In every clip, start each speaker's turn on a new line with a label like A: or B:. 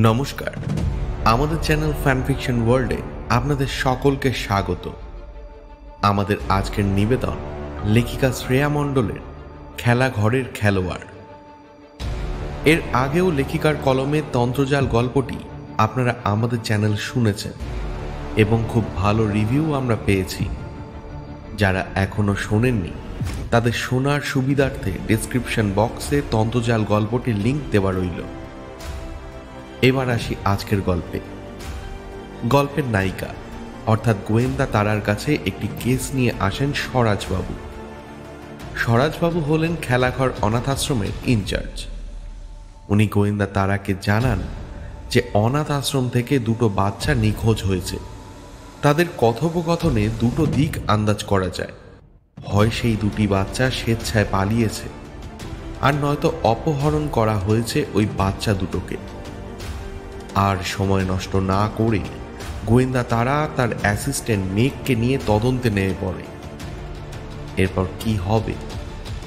A: নমস্কার, আমাদের চ্যানেল ফ্যানফিকশন ওয়ার্ল্ডে আপনাদের সকলকে স্বাগত। আমাদের আজকের নিবেদন লেখিকা শ্রেয়া মণ্ডলের খেলাঘরের খেলোয়াড়। এর আগেও লেখিকার কলমে তন্ত্রজাল গল্পটি আপনারা আমাদের চ্যানেল শুনেছেন এবং খুব ভালো রিভিউ আমরা পেয়েছি। যারা এখনো শোনেননি তাদের শোনার সুবিধার্থে ডেসক্রিপশন বক্সে তন্ত্রজাল গল্পটির লিঙ্ক দেওয়া রইল। এবার আসি আজকের গল্পে। গল্পের নায়িকা অর্থাৎ গোয়েন্দা তারার কাছে একটি কেস নিয়ে আসেন স্বরাজবাবু। স্বরাজবাবু হলেন খেলাঘর অনাথ আশ্রমের ইনচার্জ। উনি গোয়েন্দা তারাকে জানান যে অনাথ আশ্রম থেকে দুটো বাচ্চা নিখোঁজ হয়েছে। তাদের কথোপকথনে দুটো দিক আন্দাজ করা যায়, হয় সেই দুটি বাচ্চা স্বেচ্ছায় পালিয়েছে, আর নয়তো অপহরণ করা হয়েছে ওই বাচ্চা দুটোকে। আর সময় নষ্ট না করে গোয়েন্দা তারা তার অ্যাসিস্ট্যান্ট মেঘকে নিয়ে তদন্তে নেমে পড়ে। এরপর কি হবে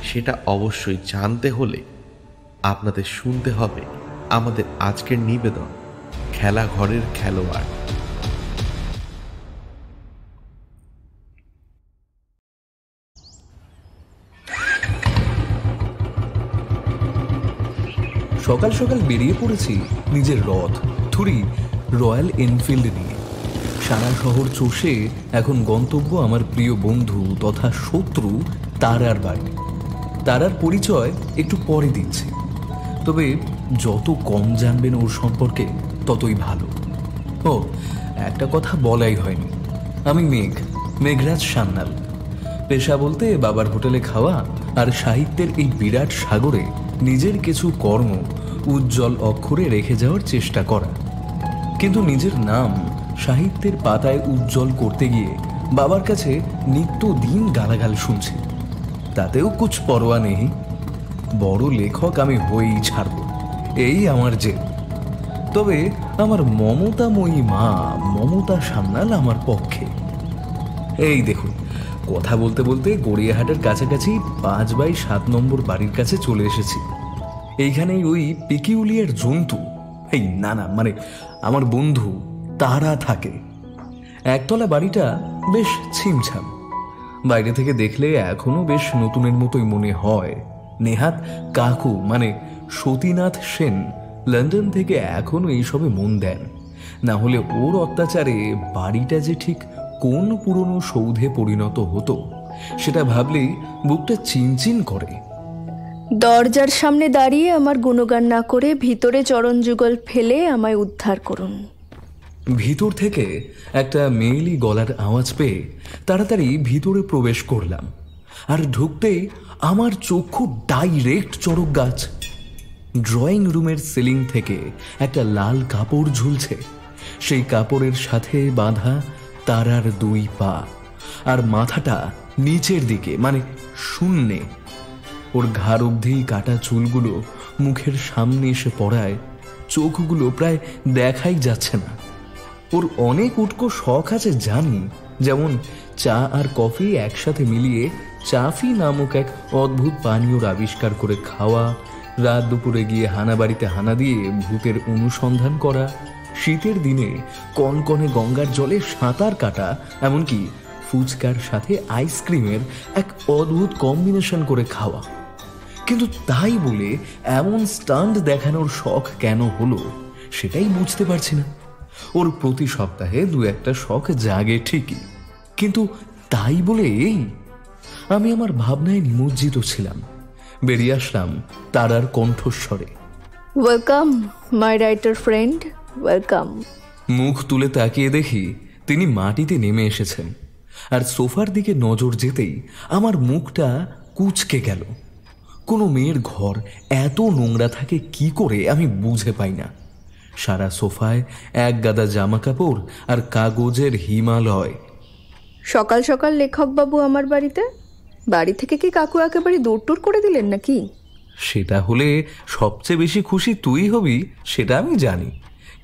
A: সেটা অবশ্যই জানতে হলে আপনাদের শুনতে হবে আমাদের আজকের নিবেদন খেলাঘরের খেলোয়াড়।
B: সকাল সকাল বেরিয়ে পড়েছি নিজের রথ থুরি রয়্যাল এনফিল্ড নিয়ে। সারা শহর চষে এখন গন্তব্য আমার প্রিয় বন্ধু তথা শত্রু তারার বাড়ি। তারার পরিচয় একটু পরে দিচ্ছি, তবে যত কম জানবেন ওর সম্পর্কে ততই ভালো। ও একটা কথা বলাই হয়নি, আমি মেঘরাজ সান্যাল। পেশা বলতে বাবার হোটেলে খাওয়া আর সাহিত্যের এই বিরাট সাগরে নিজের কিছু কর্ম উজ্জ্বল অক্ষরে রেখে যাওয়ার চেষ্টা করা। কিন্তু নিজের নাম সাহিত্যের পাতায় উজ্জ্বল করতে গিয়ে বাবার কাছে নিত্যদিন গালাগাল শুনছি। তাতেও কুছ পরোয়া নেই, বড় লেখক আমি হয়েই ছাড়ব, এই আমার জেদ। তবে আমার মমতাময়ী মা মমতা সান্যাল আমার পক্ষে। এই দেখুন, কথা বলতে বলতে গড়িয়াহাটের কাছাকাছি 5/7 নম্বর বাড়ির কাছে চলে এসেছি। এইখানেই ওই পেকিউলিয়ার জন্তু, এই না মানে আমার বন্ধু তারা থাকে। একতলা বাড়িটা বেশ ছিমছাম, বাইরে থেকে দেখলে এখনো বেশ নতুনের মতোই মনে হয়। নেহাত কাকু মানে সতীনাথ সেন লন্ডন থেকে এখনো এইসবে মন দেন, না হলে ওর অত্যাচারে বাড়িটা যে ঠিক কোন পুরনো সৌধে পরিণত হতো সেটা ভাবলেই বুকটা চিনচিন করে।
C: দরজার সামনে দাঁড়িয়ে আমার গুণগান না করে ভিতরে চরণ যুগল ফেলে আমায় উদ্ধার করুন।
B: ভিতর থেকে একটা মেয়েলি গলার আওয়াজ পেয়ে তাড়াতাড়ি ভিতরে প্রবেশ করলাম, আর ঢুকতেই আমার চক্ষু ডাইরেক্ট চড়ক গাছ। ড্রয়িং রুমের সিলিং থেকে একটা লাল কাপড় ঝুলছে, সেই কাপড়ের সাথে বাঁধা তারার 2 পা, আর মাথাটা নিচের দিকে মানে শূন্যে। ওর ঘাড় অবধি কাটা চুলগুলো মুখের সামনে এসে পড়ায় চোখগুলো প্রায় দেখাই যাচ্ছে না। ওর অনেক উটকো শখ আছে জানি, যেমন চা আর কফি একসাথে মিলিয়ে চাফি নামক এক অদ্ভুত পানীয়র আবিষ্কার করে খাওয়া, রাত দুপুরে গিয়ে হানাবাড়িতে হানা দিয়ে ভূতের অনুসন্ধান করা, শীতের দিনে কনকনে গঙ্গার জলে সাঁতার কাটা, এমনকি ফুচকার সাথে আইসক্রিমের এক অদ্ভুত কম্বিনেশন করে খাওয়া। কিন্তু তাই বলে এমন স্টান্ট দেখানোর শখ কেন হলো সেটাই বুঝতে পারছি না। ওর প্রতি সপ্তাহে 2-1টা শখ জাগে ঠিকই, কিন্তু তাই বলে এই? আমি আমার ভাবনায় নিমজ্জিত ছিলাম। বেরিয়ে আসলাম তারার কণ্ঠস্বরে,
C: welcome my writer friend, welcome.
B: মুখ তুলে তাকিয়ে দেখি তিনি মাটিতে নেমে এসেছেন, আর সোফার দিকে নজর যেতেই আমার মুখটা কুঁচকে গেল। কোনো মেয়ের ঘর এত নোংরা থাকে কি করে আমি বুঝে পাই না। সারা সোফায় এক গাদা জামা কাপড় আর কাগজের হিমালয়।
C: সকাল সকাল লেখকবাবু আমার বাড়িতে, বাড়ি থেকে কি কাকু একেবারে দৌড় করে দিলেন নাকি?
B: সেটা হলে সবচেয়ে বেশি খুশি তুই হবি সেটা আমি জানি,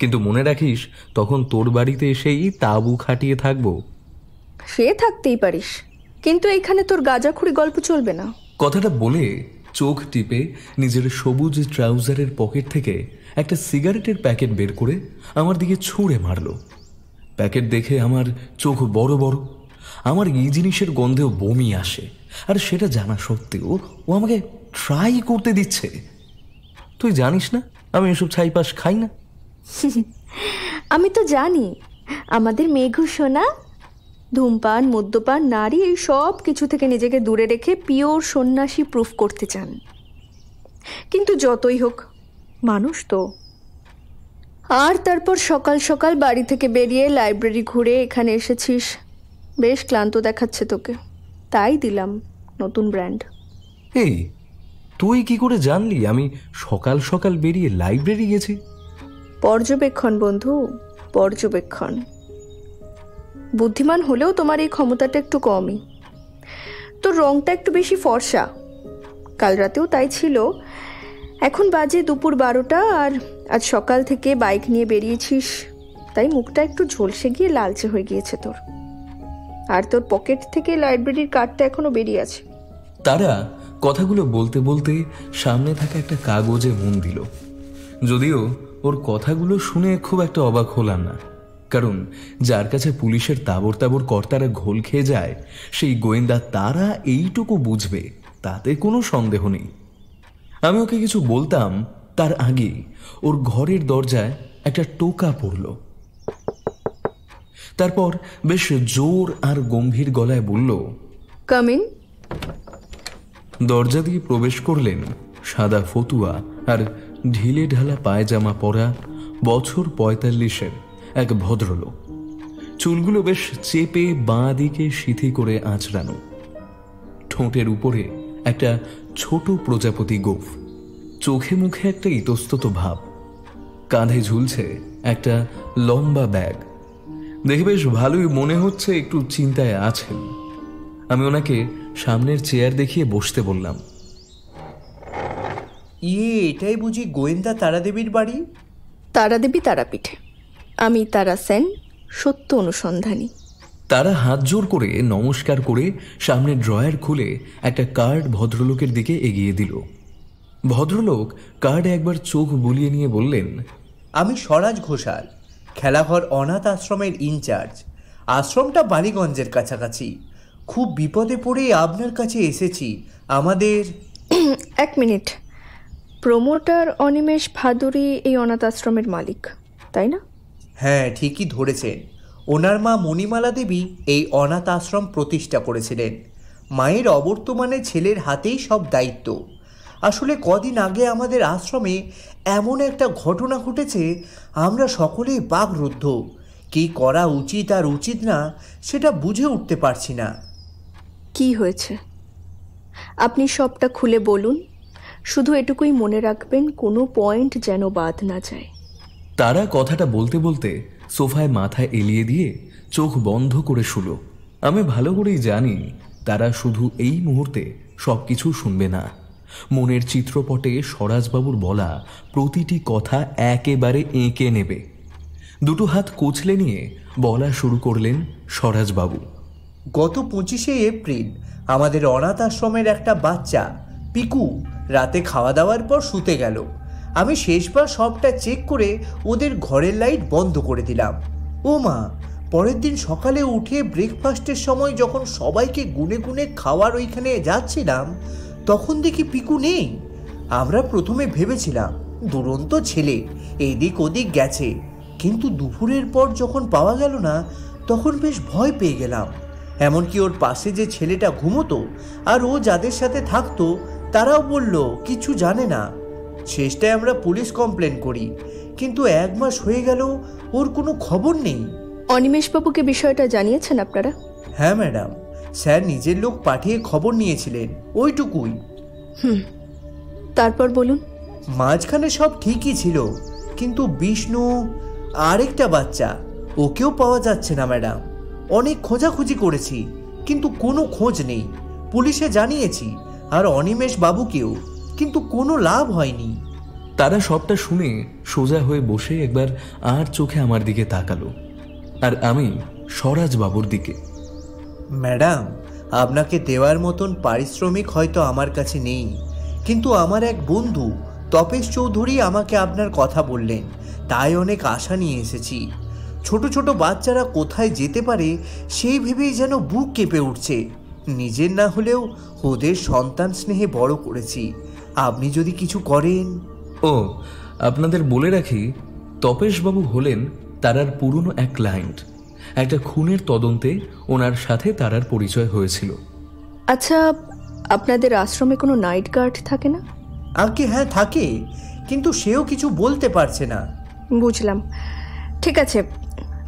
B: কিন্তু মনে রাখিস তখন তোর বাড়িতে এসেই তাঁবু খাটিয়ে থাকবো।
C: সে থাকতেই পারিস, কিন্তু এইখানে তোর গাঁজাখুরি গল্প চলবে না।
B: কথাটা বলে চোখ টিপে নিজের সবুজ ট্রাউজারের পকেট থেকে একটা সিগারেটের প্যাকেট বের করে আমার দিকে ছুঁড়ে মারল। প্যাকেট দেখে আমার চোখ বড় বড়। আমার এই জিনিসের গন্ধেও বমি আসে, আর সেটা জানা সত্ত্বেও ও আমাকে ট্রাই করতে দিচ্ছে। তুই জানিস না আমি এসব ছাইপাশ খাই না।
C: আমি তো জানি আমাদের মেঘু সোনা ধূমপান, মদ্যপান, নারী এই সব কিছু থেকে নিজেকে দূরে রেখে পিওর সন্ন্যাসী প্রুফ করতে চান। কিন্তু যতই হোক মানুষ তো। আর তারপর সকাল সকাল বাড়ি থেকে বেরিয়ে লাইব্রেরি ঘুরে এখানে এসেছিস, বেশ ক্লান্ত দেখাচ্ছে তোকে, তাই দিলাম নতুন ব্র্যান্ড।
B: এই তুই কি করে জানলি আমি সকাল সকাল বেরিয়ে লাইব্রেরি গেছি?
C: পর্যবেক্ষণ বন্ধু, পর্যবেক্ষণ। বুদ্ধিমান হলেও তোমার এই ক্ষমতাটা একটু কমই। তোর রংটা একটু বেশি ফর্সা, কাল রাতেও তাই ছিল। এখন বাজে দুপুর 12টা, আর আজ সকাল থেকে বাইক নিয়ে বেরিয়েছিস, তাই মুখটা একটু ঝলসে গিয়ে লালচে হয়ে গিয়েছে তোর। আর তোর পকেট থেকে লাইব্রেরির কার্ডটা এখনো বেরিয়ে আছে।
B: তারা কথাগুলো বলতে বলতে সামনে থাকা একটা কাগজে মন দিল। যদিও ওর কথাগুলো শুনে খুব একটা অবাক হলাম না, কারণ যার কাছে পুলিশের তাবর তাবর কর্তারা ঘোল খেয়ে যায় সেই গোয়েন্দা তারা এইটুকু বুঝবে তাতে কোনো সন্দেহ নেই। আমি ওকে কিছু বলতাম তার আগে ওর ঘরের দরজায় একটা টোকা পড়ল। তারপর বেশ জোর আর গম্ভীর গলায় বলল,
C: কামিং।
B: দরজা দিয়ে প্রবেশ করলেন সাদা ফতুয়া আর ঢিলে ঢালা পায়জামা পরা বছর 45-এর এক ভদ্রলোক। চুলগুলো বেশ চেপে বাঁ দিকে সিথি করে আঁচড়ানো, ঠোঁটের উপরে একটা ছোট প্রজাপতি গোঁফ, চোখে মুখে একটা ইতস্তত ভাব, কাঁধে ঝুলছে একটা লম্বা ব্যাগ। দেখে বেশ ভালোই মনে হচ্ছে একটু চিন্তায় আছেন। আমি ওনাকে সামনের চেয়ার দেখিয়ে বসতে বললাম।
D: এটাই বুঝি গোয়েন্দা তারাদেবীর বাড়ি?
C: তারাদেবী তারাপীঠে, আমি তারা সেন, সত্য অনুসন্ধানী।
B: তারা হাত জোর করে নমস্কার করে সামনে ড্রয়ার খুলে একটা কার্ড ভদ্রলোকের দিকে এগিয়ে দিল। ভদ্রলোক কার্ডে একবার চোখ বুলিয়ে নিয়ে বললেন,
D: আমি স্বরাজ ঘোষাল, খেলাঘর অনাথ আশ্রমের ইনচার্জ। আশ্রমটা বালিগঞ্জের কাছাকাছি। খুব বিপদে পড়ে আপনার কাছে এসেছি। আমাদের
C: এক মিনিট, প্রমোটার অনিমেষ ভাদুরী এই অনাথ আশ্রমের মালিক, তাই না?
D: হ্যাঁ, ঠিকই ধরেছেন। ওনার মা মণিমালা দেবী এই অনাথ আশ্রম প্রতিষ্ঠা করেছিলেন। মায়ের অবর্তমানে ছেলের হাতেই সব দায়িত্ব। আসলে কদিন আগে আমাদের আশ্রমে এমন একটা ঘটনা ঘটেছে, আমরা সকলেই বাকরুদ্ধ। কী করা উচিত আর উচিত না সেটা বুঝে উঠতে পারছি না।
C: কি হয়েছে আপনি সবটা খুলে বলুন। শুধু এটুকুই মনে রাখবেন, কোনো পয়েন্ট যেন বাদ না যায়।
B: তারা কথাটা বলতে বলতে সোফায় মাথা এলিয়ে দিয়ে চোখ বন্ধ করে শুলো। আমি ভালো করেই জানি তারা শুধু এই মুহূর্তে সবকিছু শুনবে না। মনের চিত্রপটে স্বরাজবাবুর বলা প্রতিটি কথা একেবারে এঁকে নেবে। দুটো হাত কোচলে নিয়ে বলা শুরু করলেন স্বরাজবাবু।
D: গত 25শে এপ্রিল আমাদের অনাথ আশ্রমের একটা বাচ্চা পিকু রাতে খাওয়া দাওয়ার পর শুতে গেল। আমি শেষবার সবটা চেক করে ওদের ঘরের লাইট বন্ধ করে দিলাম। ও মা, পরের দিন সকালে উঠে ব্রেকফাস্টের সময় যখন সবাইকে গুনে গুনে খাওয়ার ওইখানে যাচ্ছিলাম, তখন দেখি পিকু নেই। আমরা প্রথমে ভেবেছিলাম দুরন্ত ছেলে এদিক ওদিক গেছে, কিন্তু দুপুরের পর যখন পাওয়া গেল না, তখন বেশ ভয় পেয়ে গেলাম। এমনকি ওর পাশে যে ছেলেটা ঘুমোতো আর ও যাদের সাথে থাকতো তারাও বলল কিছু জানে না। শেষটায় আমরা পুলিশ কমপ্লেন করি, কিন্তু 1 মাস হয়ে গেল ওর কোনো খবর নেই।
C: অনিমেষবাবুকে বিষয়টা জানিয়েছেন আপনারা?
D: হ্যাঁ ম্যাডাম, স্যার নিজের লোক পাঠিয়ে খবর নিয়েছিলেন, ওইটুকুই।
C: তারপর বলুন।
D: মাঝখানে সব ঠিকই ছিল, কিন্তু বিষ্ণু আরেকটা বাচ্চা, ওকেও পাওয়া যাচ্ছে না ম্যাডাম। অনেক খোঁজাখুঁজি করেছি, কিন্তু কোনো খোঁজ নেই। পুলিশে জানিয়েছি আর অনিমেষ বাবুকেও, কিন্তু কোনো লাভ হয়নি।
B: তারা সবটা শুনে সোজা হয়ে বসে একবার আর চোখে আমার দিকে তাকালো, আর আমি স্বরাজবাবুর দিকে।
D: ম্যাডাম, আপনাকে দেওয়ার মতন পারিশ্রমিক হয়তো আমার কাছে নেই, কিন্তু আমার এক বন্ধু তপেশ চৌধুরী আমাকে আপনার কথা বললেন, তাই অনেক আশা নিয়ে এসেছি। ছোট ছোট বাচ্চারা কোথায় যেতে পারে সেই ভেবেই যেন বুক কেঁপে উঠছে। নিজের না হলেও ওদের সন্তান স্নেহে বড় করেছি। আপনি যদি কিছু করেন।
B: ও, আপনাদের বলে রাখি, তপেশবাবু হলেন তারার পুরনো এক ক্লায়েন্ট। একটা খুনের তদন্তে ওনার সাথে তারার পরিচয় হয়েছিল।
C: আচ্ছা, আপনাদের আশ্রমে কোনো নাইট গার্ড থাকে না?
D: আগে হ্যাঁ থাকে, কিন্তু সেও কিছু বলতে পারছে না।
C: বুঝলাম, ঠিক আছে,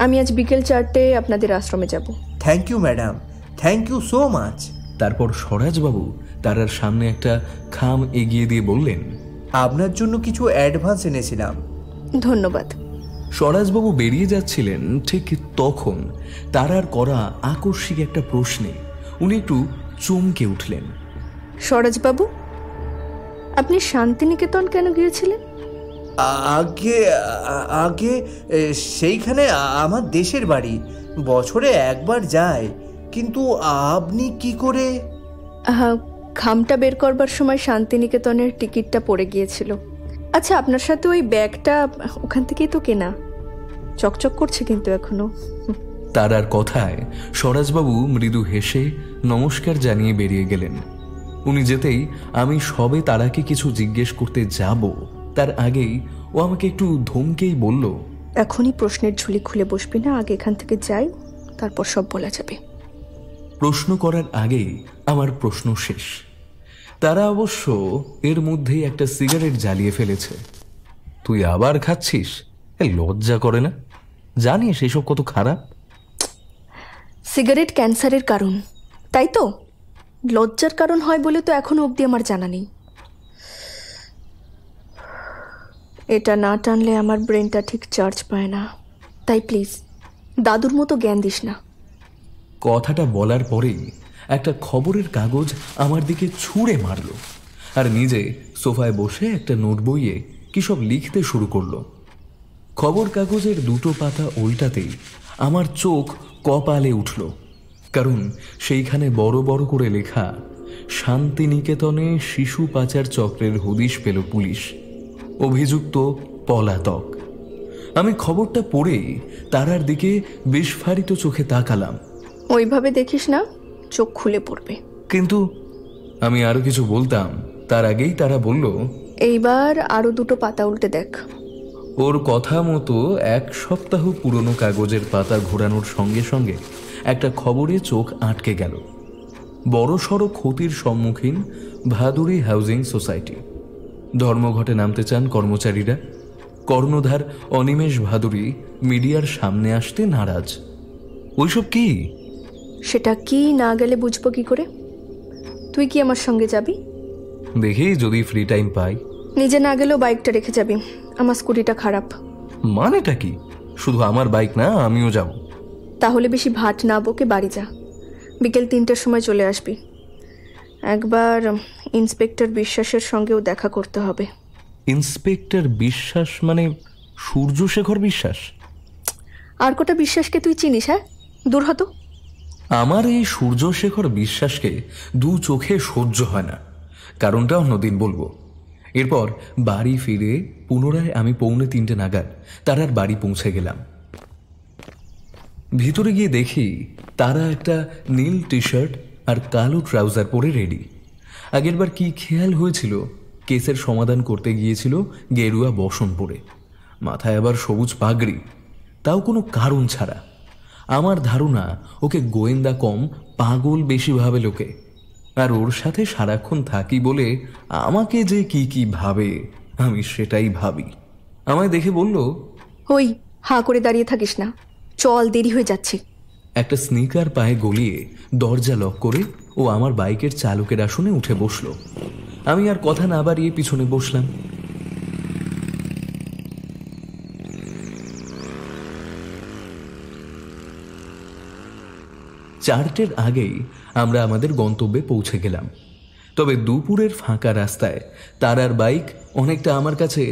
C: আমি আজ বিকেল 4টে আপনাদের আশ্রমে যাব।
D: Thank you madam, thank you so much.
B: তারপর স্বরাজবাবু তারার সামনে একটা খাম এগিয়ে দিয়ে বললেন,
D: আপনার জন্য কিছু অ্যাডভান্স এনেছিলাম।
C: ধন্যবাদ।
B: স্বরাজবাবু বেরিয়ে যাচ্ছিলেন, ঠিক তখন তারার করা আকস্মিক একটা প্রশ্নে উনি একটু চমকে উঠলেন।
C: স্বরাজবাবু, আপনি শান্তিনিকেতন কেন গিয়েছিলেন?
D: আগে আগে সেইখানে আমার দেশের বাড়ি, বছরে একবার যায়। কিন্তু আপনি কি করে?
C: খামটা বের করবার সময় শান্তিনিকেতনের টিকিটটা পড়ে গিয়েছিল। আচ্ছা, আপনার সাথে ওই ব্যাগটা ওখান থেকেই তো কেনা। চকচক করছে কিন্তু এখনো।
B: তারার কথায় স্বরাজবাবু মৃদু হেসে নমস্কার জানিয়ে বেরিয়ে গেলেন। উনি যেতেই আমি সবে তারাকে কিছু জিজ্ঞেস করতে যাব, তার আগেই ও আমাকে একটু ধমকেই বলল,
C: এখনই প্রশ্নের ঝুলি খুলে বসবি না, আগে এখান থেকে যাই, তারপর সব বলা যাবে।
B: প্রশ্ন করার আগেই আমার প্রশ্ন শেষ। তারা অবশ্য এর মধ্যেই একটা সিগারেট জ্বালিয়ে ফেলেছে। তুই আবার খাচ্ছিস? লজ্জা করে না? জানিস এসব কত খারাপ?
C: সিগারেট ক্যান্সারের কারণ, তাই তো? লজ্জার কারণ হয় বলে তো এখনো অবধি আমার জানা নেই। এটা না টানলে আমার ব্রেনটা ঠিক চার্জ পায় না। তাই প্লিজ দাদুর মতো জ্ঞান দিস না।
B: কথাটা বলার পরেই একটা খবরের কাগজ আমার দিকে ছুঁড়ে মারল আর নিজে সোফায় বসে একটা নোট বইয়ে কি সব লিখতে শুরু করলো। খবর কাগজের দুটো পাতা উল্টাতেই আমার চোখ কপালে উঠল, কারণ সেইখানে বড় বড় করে লেখা, শান্তিনিকেতনে শিশু পাচার চক্রের হদিশ পেল পুলিশ, অভিযুক্ত পলাতক। আমি খবরটা পড়েই তারার দিকে বিস্ফারিত চোখে তাকালাম।
C: ওইভাবে দেখিস না, চোখ খুলে পড়বে।
B: কিন্তু আমি আরো কিছু বলতাম তার আগেই তারা বলল,
C: এইবার আরো দুটো পাতা উল্টে দেখ।
B: ওর কথা মতো 1 সপ্তাহ পুরনো কাগজের পাতা ঘোরানোর সঙ্গে সঙ্গে একটা খবরে চোখ আটকে গেল। বড়সড় ক্ষতির সম্মুখীন ভাদুড়ি হাউজিং সোসাইটি। ধর্মঘটে নামতে চান কর্মচারীরা। কর্ণধার অনিমেষ ভাদুড়ি মিডিয়ার সামনে আসতে নারাজ। ওইসব কি?
C: সেটা কি না গেলে বুঝবো কি করে? তুই কি আমার সঙ্গে যাবি?
B: দেখি যদি ফ্রি টাইম পাই।
C: নিজে না গেলেও বাইকটা রেখে যাবি, আমার স্কুটিটা খারাপ।
B: মানেটা কি? শুধু আমার বাইক না, আমিও যাব।
C: তাহলে বেশি ভাট না বকে বাড়ি যা, বিকেল 3টের সময় চলে আসবি। একবার ইন্সপেক্টর বিশ্বাসের সঙ্গেও দেখা করতে হবে।
B: ইন্সপেক্টর বিশ্বাস মানে সূর্যশেখর বিশ্বাস?
C: আর কটা বিশ্বাসকে তুই চিনিস? হ্যাঁ, দূর হতো।
B: আমার এই সূর্যশেখর বিশ্বাসকে দু চোখে সহ্য হয় না, কারণটা অন্যদিন বলবো। এরপর বাড়ি ফিরে পুনরায় আমি 2:45 নাগাদ তারার বাড়ি পৌঁছে গেলাম। ভিতরে গিয়ে দেখি তারা একটা নীল টি শার্ট আর কালো ট্রাউজার পরে রেডি। আগেরবার কি খেয়াল হয়েছিল, কেসের সমাধান করতে গিয়েছিল গেরুয়া বসন পরে, মাথায় আবার সবুজ পাগড়ি, তাও কোনো কারণ ছাড়া। আমার ধারণা ওকে গোয়েন্দা কম পাগল বেশি ভাবে লোকে, আর ওর সাথে সারাক্ষণ থাকি বলে আমাকে যে কি কি ভাবে আমি সেটাই ভাবি। আমায় দেখে বলল,
C: ওই হাঁ করে দাঁড়িয়ে থাকিস না, চল, দেরি হয়ে যাচ্ছে।
B: একটা স্নিকার পায়ে গলিয়ে দরজা লক করে ও আমার বাইকের চালকের আসনে উঠে বসলো। আমি আর কথা না বাড়িয়ে পিছনে বসলাম। চারটের আগেই আমরা আমাদের গন্তব্যে পৌঁছে গেলাম। তবে দুপুরের ফাঁকা রাস্তায় তারার বাইক অনেকটা আমার কাছে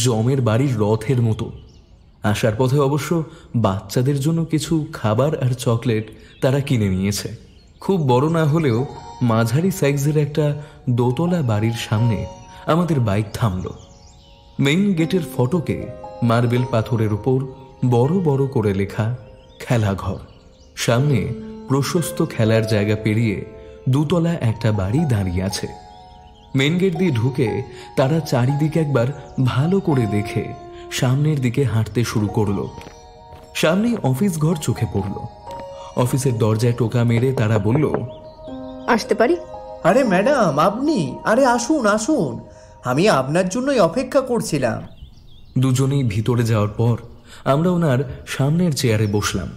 B: জমের বাড়ির রথের মতো। আসার পথে অবশ্য বাচ্চাদের জন্য কিছু খাবার আর চকলেট তারা কিনে নিয়েছে। খুব বড় না হলেও মাঝারি সাইজের একটা দোতলা বাড়ির সামনে আমাদের বাইক থামল। মেইন গেটের ফটকে মার্বেল পাথরের উপর বড় বড় করে লেখা খেলাঘর। সামনে প্রশস্ত খেলার জায়গা পেরিয়ে দুতলা একটা বাড়ি দাঁড়িয়ে আছে। মেইন গেট দিয়ে ঢুকে তারা চারিদিকে একবার ভালো করে দেখে সামনের দিকে হাঁটতে শুরু করলো। সামনেই অফিস ঘর চোখে পড়ল। অফিসের দরজায় টোকা মেরে তারা বলল,
C: আসতে পারি?
D: আরে ম্যাডাম, আপনি? আরে আসুন আসুন, আমি আপনার জন্যই অপেক্ষা করছিলাম।
B: দুজনেই ভিতরে যাওয়ার পর আমরা ওনার সামনের চেয়ারে বসলাম।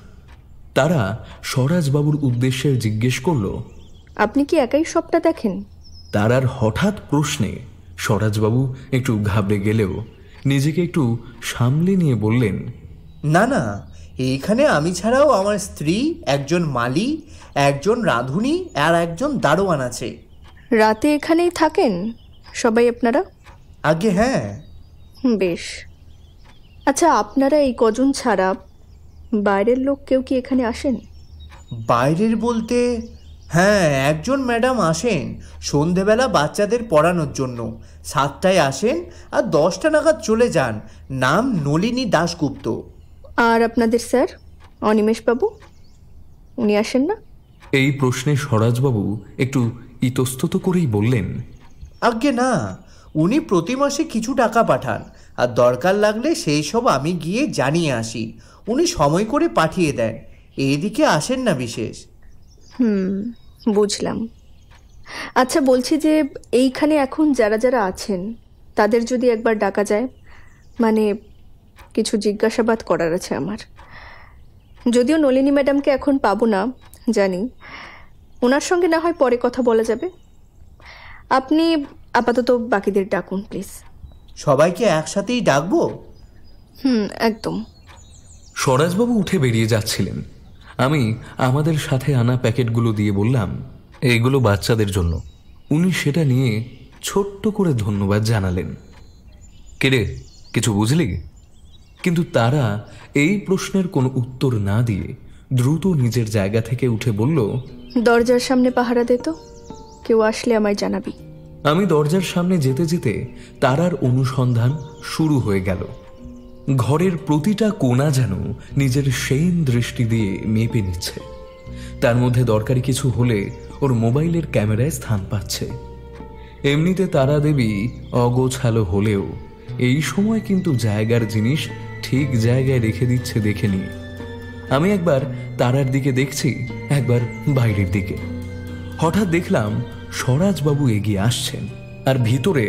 B: তারা স্বরাজবাবুর উদ্দেশ্যে জিজ্ঞেস করল,
C: আপনি কি একাই সবটা দেখেন?
B: তারার হঠাৎ প্রশ্নে স্বরাজবাবু একটু ঘাবড়ে গেলেও নিজেকে একটু সামলে নিয়ে বললেন,
D: না না, এইখানে আমি ছাড়াও আমার স্ত্রী, একজন মালি, একজন রাঁধুনি আর একজন দারোয়ান আছে।
C: রাতে এখানেই থাকেন সবাই আপনারা?
D: আগে হ্যাঁ।
C: বেশ। আচ্ছা, আপনারা এই কজন ছাড়া বাইরের লোক কেউ কি এখানে আসেন?
D: বাইরের বলতে হ্যাঁ, একজন ম্যাডাম আসেন সন্ধেবেলা বাচ্চাদের পড়ানোর জন্য। 7টায় আসেন আর 10টা নাগাদ চলে যান। নাম নলিনী দাশগুপ্ত।
C: আর আপনাদের স্যার অনিমেষবাবু, উনি আসেন না?
B: এই প্রশ্নে স্বরাজবাবু একটু ইতস্তত করেই বললেন,
D: আজ্ঞে না, উনি প্রতি মাসে কিছু টাকা পাঠান, আর দরকার লাগলে সেই সব আমি গিয়ে জানিয়ে আসি। উনি সময় করে পাঠিয়ে দেন, এইদিকে আসেন না বিশেষ।
C: বুঝলাম। আচ্ছা, বলছি যে এইখানে এখন যারা যারা আছেন তাদের যদি একবার ডাকা যায়, মানে কিছু জিজ্ঞাসাবাদ করার আছে আমার। যদিও নলিনী ম্যাডামকে এখন পাবো না জানি, ওনার সঙ্গে না হয় পরে কথা বলা যাবে। আপনি আপাতত বাকিদের ডাকুন প্লিজ।
D: সবাইকে একসাথেই ডাকবো?
C: একদম।
B: স্বরাজবাবু উঠে বেরিয়ে যাচ্ছিলেন। আমি আমাদের সাথে আনা প্যাকেটগুলো দিয়ে বললাম, এইগুলো বাচ্চাদের জন্য। উনি সেটা নিয়ে ছোট্ট করে ধন্যবাদ জানালেন। কেরে, কিছু বুঝলি? কিন্তু তারা এই প্রশ্নের কোনো উত্তর না দিয়ে দ্রুত নিজের জায়গা থেকে উঠে বলল,
C: দরজার সামনে পাহারা দে তো, কেউ আসলে আমায় জানাবি।
B: আমি দরজার সামনে যেতে যেতে তারার অনুসন্ধান শুরু হয়ে গেল। ঘরের প্রতিটা কোণা যেন নিজের সেইন দৃষ্টি দিয়ে মেপে নিচ্ছে। তার মধ্যে দরকারি কিছু হলে ওর মোবাইলের ক্যামেরায় স্থান পাচ্ছে। এমনিতে তারা দেবী অগোছালো হলেও এই সময় কিন্তু জায়গার জিনিস ঠিক জায়গায় রেখে দিচ্ছে দেখে নিয়ে। আমি একবার তারার দিকে দেখছি, একবার বাইরের দিকে। হঠাৎ দেখলাম স্বরাজবাবু এগিয়ে আসছেন, আর ভিতরে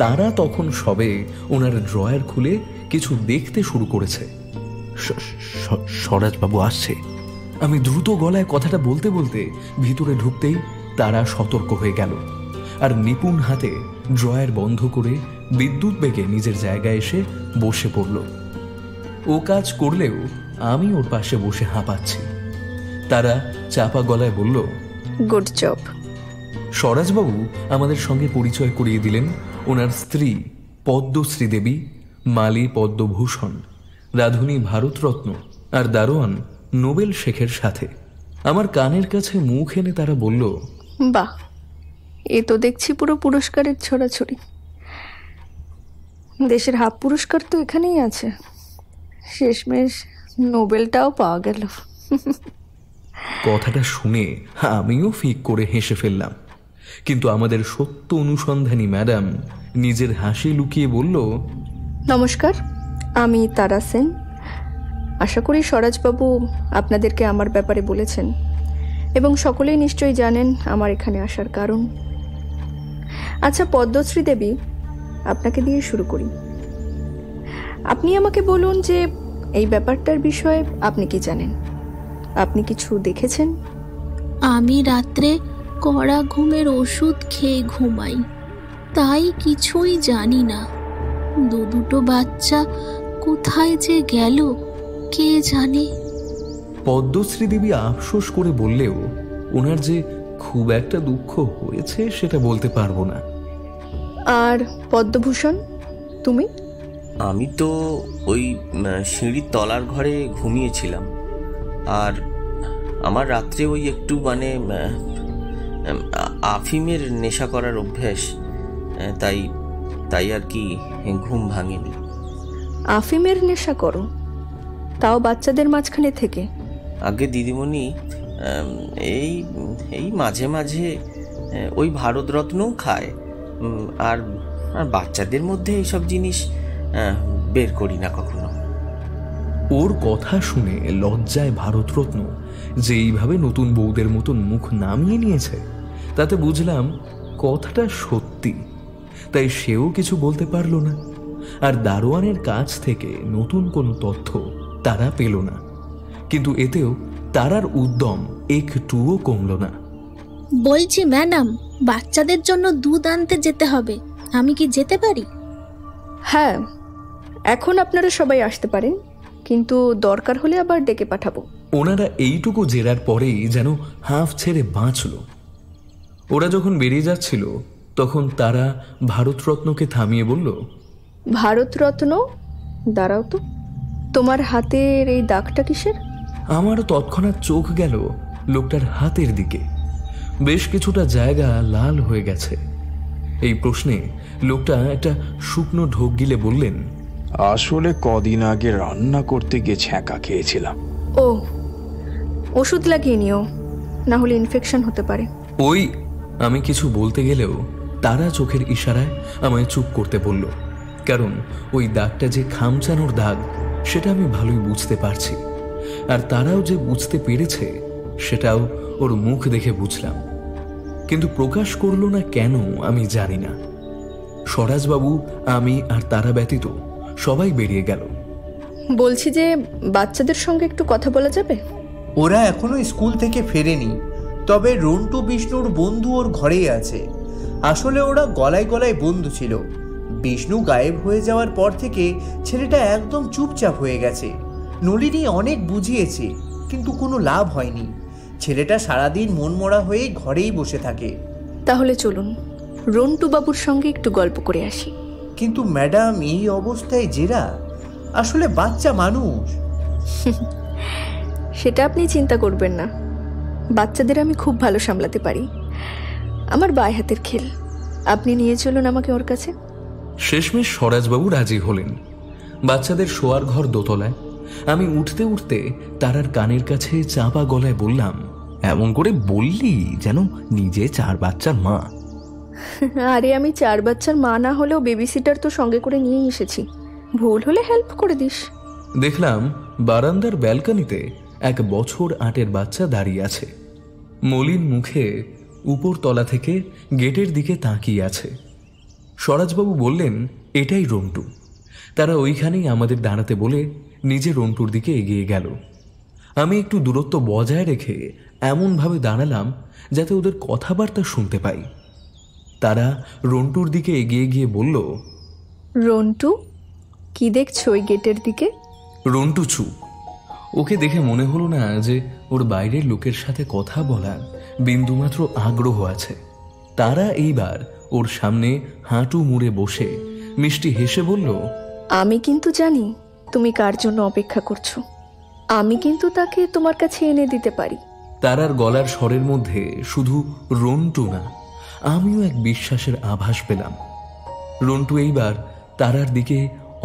B: তারা তখন সবে ওনার ড্রয়ার খুলে কিছু দেখতে শুরু করেছে। স্বরাজবাবু আসছে। আমি দ্রুত গলায় কথাটা বলতে বলতে ভিতরে ঢুকতেই তারা সতর্ক হয়ে গেল, আর নিপুণ হাতে ড্রয়ার বন্ধ করে বিদ্যুৎ বেগে নিজের জায়গায় এসে বসে পড়ল। ও কাজ করলেও আমি ওর পাশে বসে হাঁপাচ্ছি। তারা চাপা গলায় বলল,
C: গুড জব।
B: স্বরাজবাবু আমাদের সঙ্গে পরিচয় করিয়ে দিলেন ওনার স্ত্রী পদ্মশ্রী দেবী, মালি পদ্মভূষণ, রাধুনী ভারতরত্ন আর দারোয়ান নোবেল শেখের সাথে। আমার কানের কাছে মুখ এনে তারা বলল,
C: বাহ, এ তো দেখছি পুরো পুরস্কারের ছড়াছড়ি। দেশের হাফ পুরস্কার তো এখানেই আছে, শেষমেশ নোবেলটাও পাওয়া গেল।
B: কথাটা শুনে আমিও ফিক করে হেসে ফেললাম, কিন্তু আমাদের সত্য অনুসন্ধানী ম্যাডাম নিজের হাসি লুকিয়ে বলল,
C: নমস্কার, আমি তারা সেন। আশা করি স্বরাজবাবু আপনাদেরকে আমার ব্যাপারে বলেছেন এবং সকলেই নিশ্চয়ই জানেন আমার এখানে আসার কারণ। আচ্ছা পদ্মশ্রী দেবী, আপনাকে দিয়ে শুরু করি। আপনি আমাকে বলুন যে এই ব্যাপারটার বিষয়ে আপনি কি জানেন, আপনি কিছু দেখেছেন?
E: আমি রাত্রে কড়া ঘুমের ওষুধ খেয়ে ঘুমাই, তাই কিছুই জানি না। দুটো বাচ্চা কোথায় যে গেল কে জানে।
B: পদ্মশ্রী দেবী আফসোস করে বললেও ওনার যে খুব একটা দুঃখ হয়েছে সেটা বলতে পারবো না।
C: আর পদ্মভূষণ, তুমি?
F: আমি তো ওই সিঁড়ির তলার ঘরে ঘুমিয়েছিলাম, আর আমার রাত্রে ওই একটু আফিমের নেশা করার অভ্যেস, তাই তাই আর কি ঘুম ভাঙেনি।
C: আফিমের নেশা করো, তাও বাচ্চাদের মাঝখানে থেকে?
F: আগে দিদিমণি, এই এই মাঝে মাঝে ওই ভারতরত্নও খায়, আর আর বাচ্চাদের মধ্যে এইসব জিনিস বের করি না কখনো।
B: ওর কথা শুনে লজ্জায় ভারতরত্ন যে এইভাবে নতুন বউদের মতন মুখ নামিয়ে নিয়েছে তাতে বুঝলাম কথাটা সত্যি। তাই সেও কিছু বলতে পারল না, আর দারোয়ানের কাছ থেকে নতুন কোনো তথ্য তারা পেল না। কিন্তু এতেও তারার উদ্যম একটুও কমল না।
E: বলছি ম্যাডাম, বাচ্চাদের জন্য দুধ আনতে যেতে হবে, আমি কি যেতে পারি?
C: হ্যাঁ, এখন আপনারা সবাই আসতে পারেন, কিন্তু দরকার হলে আবার ডেকে পাঠাবো।
B: ওনারা এইটুকু জেরার পরেই যেন হাঁফ ছেড়ে বাঁচল। ওরা যখন বেরিয়ে যাচ্ছিল তখন তারা ভারতরত্নকে থামিয়ে বলল,
C: ভারতরত্ন, দাঁড়াও তো, তোমার হাতের এই দাগটা কিসের?
B: আমারও তৎক্ষণাৎ চোখ গেল লোকটার হাতের দিকে। বেশ কিছুটা জায়গা লাল হয়ে গেছে। এই প্রশ্নে লোকটা একটা শুকনো ঢোক গিলে বললেন,
G: আসলে কদিন আগে রান্না করতে গিয়ে ছ্যাঁকা খেয়েছিলাম।
C: ও, ওষুধ লাগিয়ে নিও, না হলে ইনফেকশন হতে পারে।
B: ওই আমি কিছু বলতে গেলেও তারা চোখের ইশারায় আমায় চুপ করতে বলল, কারণ ওই দাগটা যে খামচানোর দাগ সেটা আমি ভালোই বুঝতে পারছি, আর তারাও যে বুঝতে পেরেছে সেটাও ওর মুখ দেখে বুঝলাম। কিন্তু প্রকাশ করলো না কেন আমি জানি না। স্বরাজবাবু, আমি আর তারা ব্যতীত সবাই বেরিয়ে গেল।
C: বলছি যে বাচ্চাদের সঙ্গে একটু কথা বলা যাবে?
D: ওরা এখনো স্কুল থেকে ফেরেনি, তবে রন্টু বিষ্ণুর বন্ধু ওর ঘরেই আছে। আসলে ওরা গলায় গলায় বন্ধু ছিল। বিষ্ণু গায়েব হয়ে যাওয়ার পর থেকে ছেলেটা একদম চুপচাপ হয়ে গেছে। নলিনী অনেক বুঝিয়েছে, কিন্তু কোনো লাভ হয়নি। ছেলেটা সারাদিন মনমরা হয়ে ঘরেই বসে থাকে।
C: তাহলে চলুন রন্টু বাবুর সঙ্গে একটু গল্প করে আসি।
D: কিন্তু ম্যাডাম, এই অবস্থায় জেরা, আসলে বাচ্চা মানুষ।
C: সেটা আপনি চিন্তা করবেন না, বাচ্চাদের আমি খুব ভালো সামলাতে পারি। আমার বাঁ হাতের খেল, আপনি নিয়ে চলুন আমাকে ওর কাছে।
B: শেষমেশ স্বরাজবাবু রাজি হলেন। বাচ্চাদের শোয়ার ঘর দোতলায়। আমি উঠতে উঠতে তারার কানের কাছে চাপা গলায় বললাম,
H: এমন করে বললি যেন নিজে 4 বাচ্চার মা।
C: আরে আমি 4 বাচ্চার মা না হলেও বেবি সিটার তো সঙ্গে করে নিয়েই এসেছি, ভুল হলে হেল্প করে দিস।
B: দেখলাম বারান্দার ব্যালকনিতে 1 বছর 8-এর বাচ্চা দাঁড়িয়ে আছে। মলিন মুখে উপর তলা থেকে গেটের দিকে তাকিয়ে আছে। স্বরাজবাবু বললেন, এটাই রন্টু। তারা ওইখানেই আমাদের দাঁড়াতে বলে নিজে রন্টুর দিকে এগিয়ে গেল। আমি একটু দূরত্ব বজায় রেখে এমনভাবে দাঁড়ালাম যাতে ওদের কথাবার্তা শুনতে পাই। তারা রন্টুর দিকে এগিয়ে গিয়ে বলল,
C: রন্টু, কি দেখছো ওই গেটের দিকে?
B: রন্টু চুপ। ওকে দেখে মনে হলো না যে ওর বাইরের লোকের সাথে কথা বলার বিন্দুমাত্র আগ্রহ আছে। তারা এইবার ওর সামনে হাঁটু মুড়ে বসে মিষ্টি হেসে বলল,
C: আমি কিন্তু জানি তুমি কার জন্য অপেক্ষা করছো, আমি কিন্তু তাকে তোমার কাছে এনে দিতে পারি।
B: তারার গলার স্বরের মধ্যে শুধু রন্টু না, আমিও এক বিশ্বাসের আভাস পেলাম। রন্টু এইবার তারার দিকে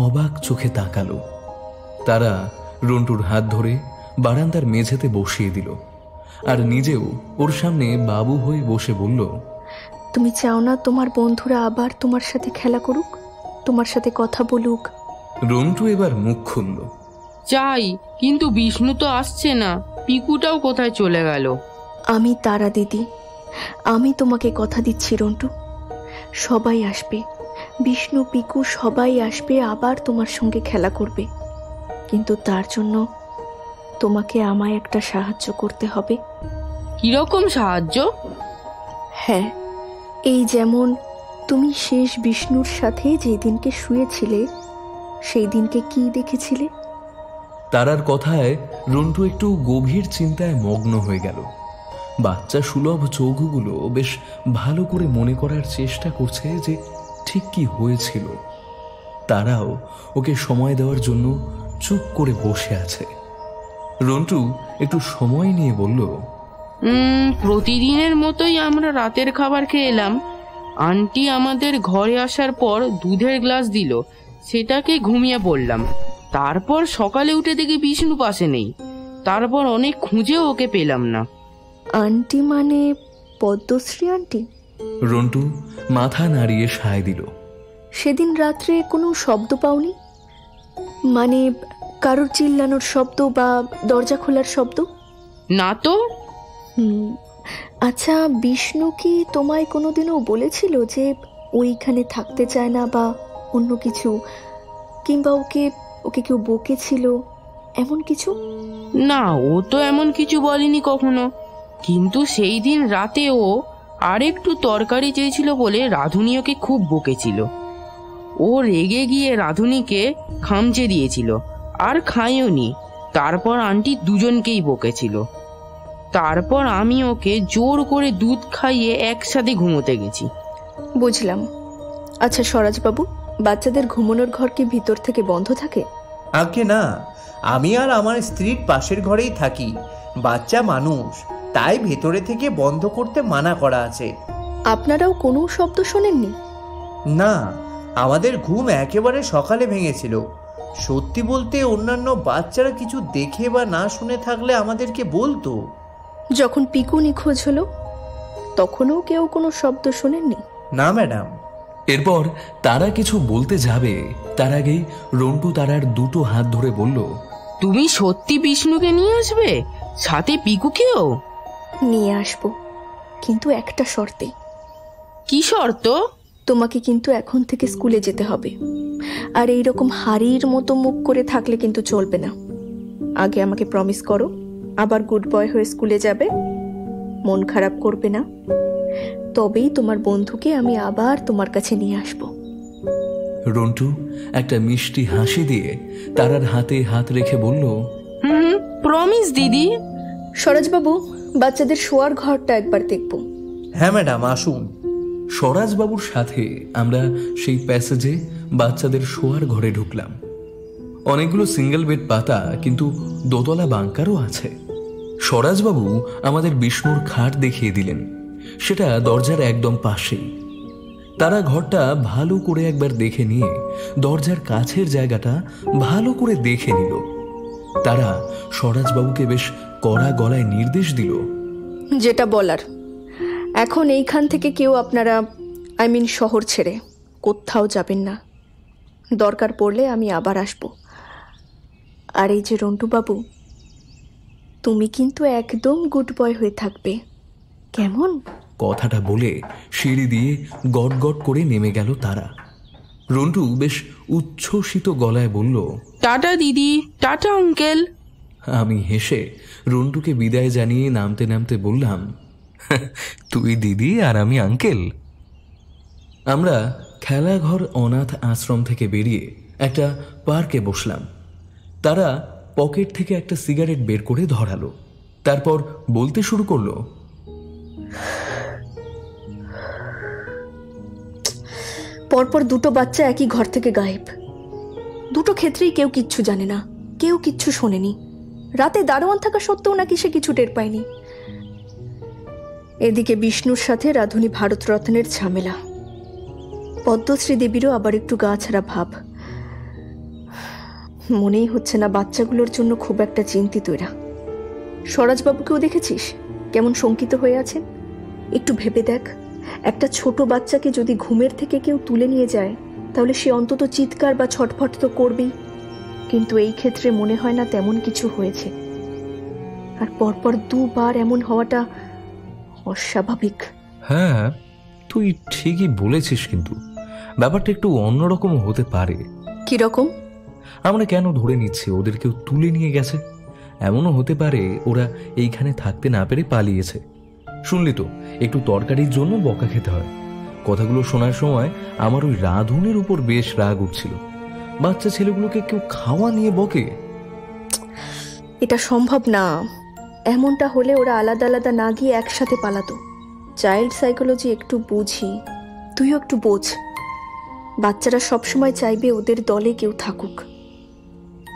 B: অবাক চোখে তাকালো। তারা রন্টুর হাত ধরে বারান্দার মেঝেতে বসিয়ে দিল, আর নিজেও ওর সামনে বাবু হয়ে বসে বলল,
C: তুমি চাও না তোমার বন্ধুরা আবার তোমার সাথে খেলা করুক, তোমার সাথে কথা বলুক?
B: রন্টু এবার মুখ খুলল,
I: চাই, কিন্তু বিষ্ণু তো আসছে না, পিকুটাও কোথায় চলে গেল?
C: আমি তারা দিদি, আমি তোমাকে কথা দিচ্ছি রন্টু, সবাই আসবে, বিষ্ণু পিকু সবাই আসবে, আবার তোমার সঙ্গে খেলা করবে। কিন্তু তার জন্য তোমাকে আমায় একটা সাহায্য করতে হবে।
I: কিরকম সাহায্য?
C: হ্যাঁ, এই যেমন তুমি শেষ বিষ্ণুর সাথে যেই দিনকে শুয়েছিলে, সেই দিনকে কি দেখেছিলে?
B: তারার কথায় রন্টু একটু গভীর চিন্তায় মগ্ন হয়ে গেল। বাচ্চা সুলভ চোখগুলো বেশ ভালো করে মনে করার চেষ্টা করছে যে ঠিক কি হয়েছিল। তারাও ওকে সময় দেওয়ার জন্য চুপ করে বসে আছে। রন্টু একটু সময় নিয়ে বলল,
I: প্রতিদিনের মতোই আমরা রাতের খাবার খেয়ে এলাম, আন্টি আমাদের ঘরে আসার পর দুধের গ্লাস দিল, সেটাকে ঘুমিয়ে পড়লাম। তারপর সকালে উঠে দেখি বিষ্ণু পাশে নেই। তারপর অনেক খুঁজেও ওকে পেলাম না।
C: আন্টি মানে পদ্মশ্রী আন্টি?
B: রন্টু মাথা নাড়িয়ে সায় দিল।
C: সেদিন রাত্রে কোনো শব্দ পাওনি? মানে কারোর চিল্লানোর শব্দ বা দরজা খোলার শব্দ?
I: না তো।
C: আচ্ছা, বিষ্ণু কি তোমায় কোনোদিনও বলেছিল যে ওইখানে থাকতে চায় না বা অন্য কিছু, কিংবা ওকে ওকে কেউ বকেছিল এমন কিছু?
I: না, ও তো এমন কিছু বলেনি কখনো। কিন্তু সেই দিন রাতে ও আর একটু তরকারি চেয়েছিল বলে রাধুনি ওকে খুব বকেছিল। ও রেগে গিয়ে রাধুনিকে খামচে দিয়েছিল, আর খায়ওনি। তারপর আন্টি দুজনকেই বকেছিল। তারপর আমি ওকে জোর করে দুধ খাইয়ে একসাথে ঘুমোতে গেছি।
C: বুঝলাম। আচ্ছা স্বরাজবাবু, বাচ্চাদের ঘুমানোর ঘর কি ভিতর থেকে বন্ধ থাকে?
D: আগে না, আমি আর আমার স্ত্রীর পাশের ঘরেই থাকি। বাচ্চা মানুষ, তাই ভেতরে থেকে বন্ধ করতে মানা করা আছে।
C: আপনারাও কোনো শব্দ শোনেননি?
D: না, আমাদের ঘুম একেবারে সকালে ভেঙেছিল। সত্যি বলতে অন্যান্য বাচ্চারা কিছু দেখে বা না শুনে থাকলে আমাদেরকে বলতো।
C: যখন পিকু নিখোঁজ হলো তখনও কেউ কোনো শব্দ শোনেননি?
D: না ম্যাডাম।
B: এরপর তারা কিছু বলতে যাবে তার আগেই রন্টু তারার দুটো হাত ধরে বলল,
I: তুমি সত্যি বিষ্ণুকে নিয়ে আসবে, সাথে পিকুকেও?
C: নিয়ে আসবো, কিন্তু একটা শর্তে।
I: কি শর্ত?
C: তোমাকে কিন্তু এখন থেকে স্কুলে যেতে হবে, আর এইরকম হাড়ির মতো মুখ করে থাকলে কিন্তু চলবে না। আগে আমাকে প্রমিস করো, আবার গুড বয় হয়ে স্কুলে যাবে, মন খারাপ করবে না, তবেই তোমার বন্ধুকে আমি আবার তোমার কাছে নিয়ে আসব।
B: রন্টু একটা মিষ্টি হাসি দিয়ে তারার হাতে হাত রেখে বলল,
I: প্রমিস দিদি।
C: স্বরাজবাবু, বাচ্চাদের শোয়ার ঘরটা একবার দেখব।
D: হ্যাঁ ম্যাডাম, আসুন।
B: স্বরাজবাবুর সাথে আমরা সেই প্যাসেজে বাচ্চাদের শোয়ার ঘরে ঢুকলাম। অনেকগুলো সিঙ্গেল বেড পাতা, কিন্তু দোতলা বাঙ্কারও আছে। স্বরাজবাবু আমাদের বিষ্ণুর খাট দেখিয়ে দিলেন, সেটা দরজার একদম পাশেই। তারা ঘরটা ভালো করে একবার দেখে নিয়ে দরজার কাছের জায়গাটা ভালো করে দেখে নিল। তারা স্বরাজবাবুকে বেশ কড়া গলায় নির্দেশ দিল,
C: যেটা বলার, এখন এইখান থেকে কেউ আপনারা শহর ছেড়ে কোথাও যাবেন না। দরকার পড়লে আমি আবার আসব। আর এই যে রন্টু বাবু, তুমি কিন্তু একদম গুড বয় হয়ে থাকবে, কেমন?
B: কথাটা বলে সিঁড়ি দিয়ে গট গট করে নেমে গেল তারা। রন্টু বেশ উচ্ছ্বসিত গলায় বলল,
I: টাটা দিদি, টাটা আঙ্কেল।
B: আমি হেসে রন্টুকে বিদায় জানিয়ে নামতে নামতে বললাম, তুই দিদি আর আমি আঙ্কেল। আমরা খেলাঘর অনাথ আশ্রম থেকে বেরিয়ে একটা পার্কে বসলাম। তারা পকেট থেকে একটা সিগারেট বের করে ধরালো, তারপর বলতে শুরু করলো,
C: পরপর দুটো বাচ্চা একই ঘর থেকে গায়েব। দুটো ক্ষেত্রেই কেউ কিচ্ছু জানে না, কেউ কিচ্ছু শোনেনি। রাতে দারোয়ান থাকা সত্ত্বেও নাকি সে কিছু টের পায়নি। এদিকে বিষ্ণুর সাথে রাধুনী ভারতরত্নের ঝামেলা। পদ্মশ্রী দেবীরও আবার একটু গা ছাড়া ভাব। মনেই হচ্ছে না বাচ্চাগুলোর জন্য খুব একটা চিন্তিত এরা। স্বরাজবাবুকেও দেখেছিস কেমন শঙ্কিত হয়ে আছেন? একটু ভেবে দেখ, একটা ছোট বাচ্চাকে যদি ঘুমের থেকে কেউ তুলে নিয়ে যায়, তাহলে সে অন্তত চিৎকার বা ছটফট তো করবেই। কিন্তু এই ক্ষেত্রে মনে হয় না তেমন কিছু হয়েছে। আর পরপর দুবার এমন হওয়াটা অস্বাভাবিক।
B: হ্যাঁ, তুই ঠিকই বলেছিস, কিন্তু ব্যাপারটা একটু অন্যরকম হতে পারে।
C: কিরকম?
B: আমরা কেন ধরে নিচ্ছি ওদের কেউ তুলে নিয়ে গেছে? এমনও হতে পারে ওরা এইখানে থাকতে না পেরে পালিয়েছে। শুনলি তো, একটু তরকারির জন্য বকা খেতে হয়। কথাগুলো শোনার সময় আমার ওই রাধুনের উপর বেশ রাগ উঠছিল। বাচ্চা ছেলেগুলোকে কেউ খাওয়া নিয়ে বকে?
C: এটা সম্ভব না। এমনটা হলে ওরা আলাদা আলাদা না গিয়ে একসাথে পালাতো। চাইল্ড সাইকোলজি একটু বুঝি, তুইও একটু বোঝ। বাচ্চারা সবসময় চাইবে ওদের দলে কেউ থাকুক,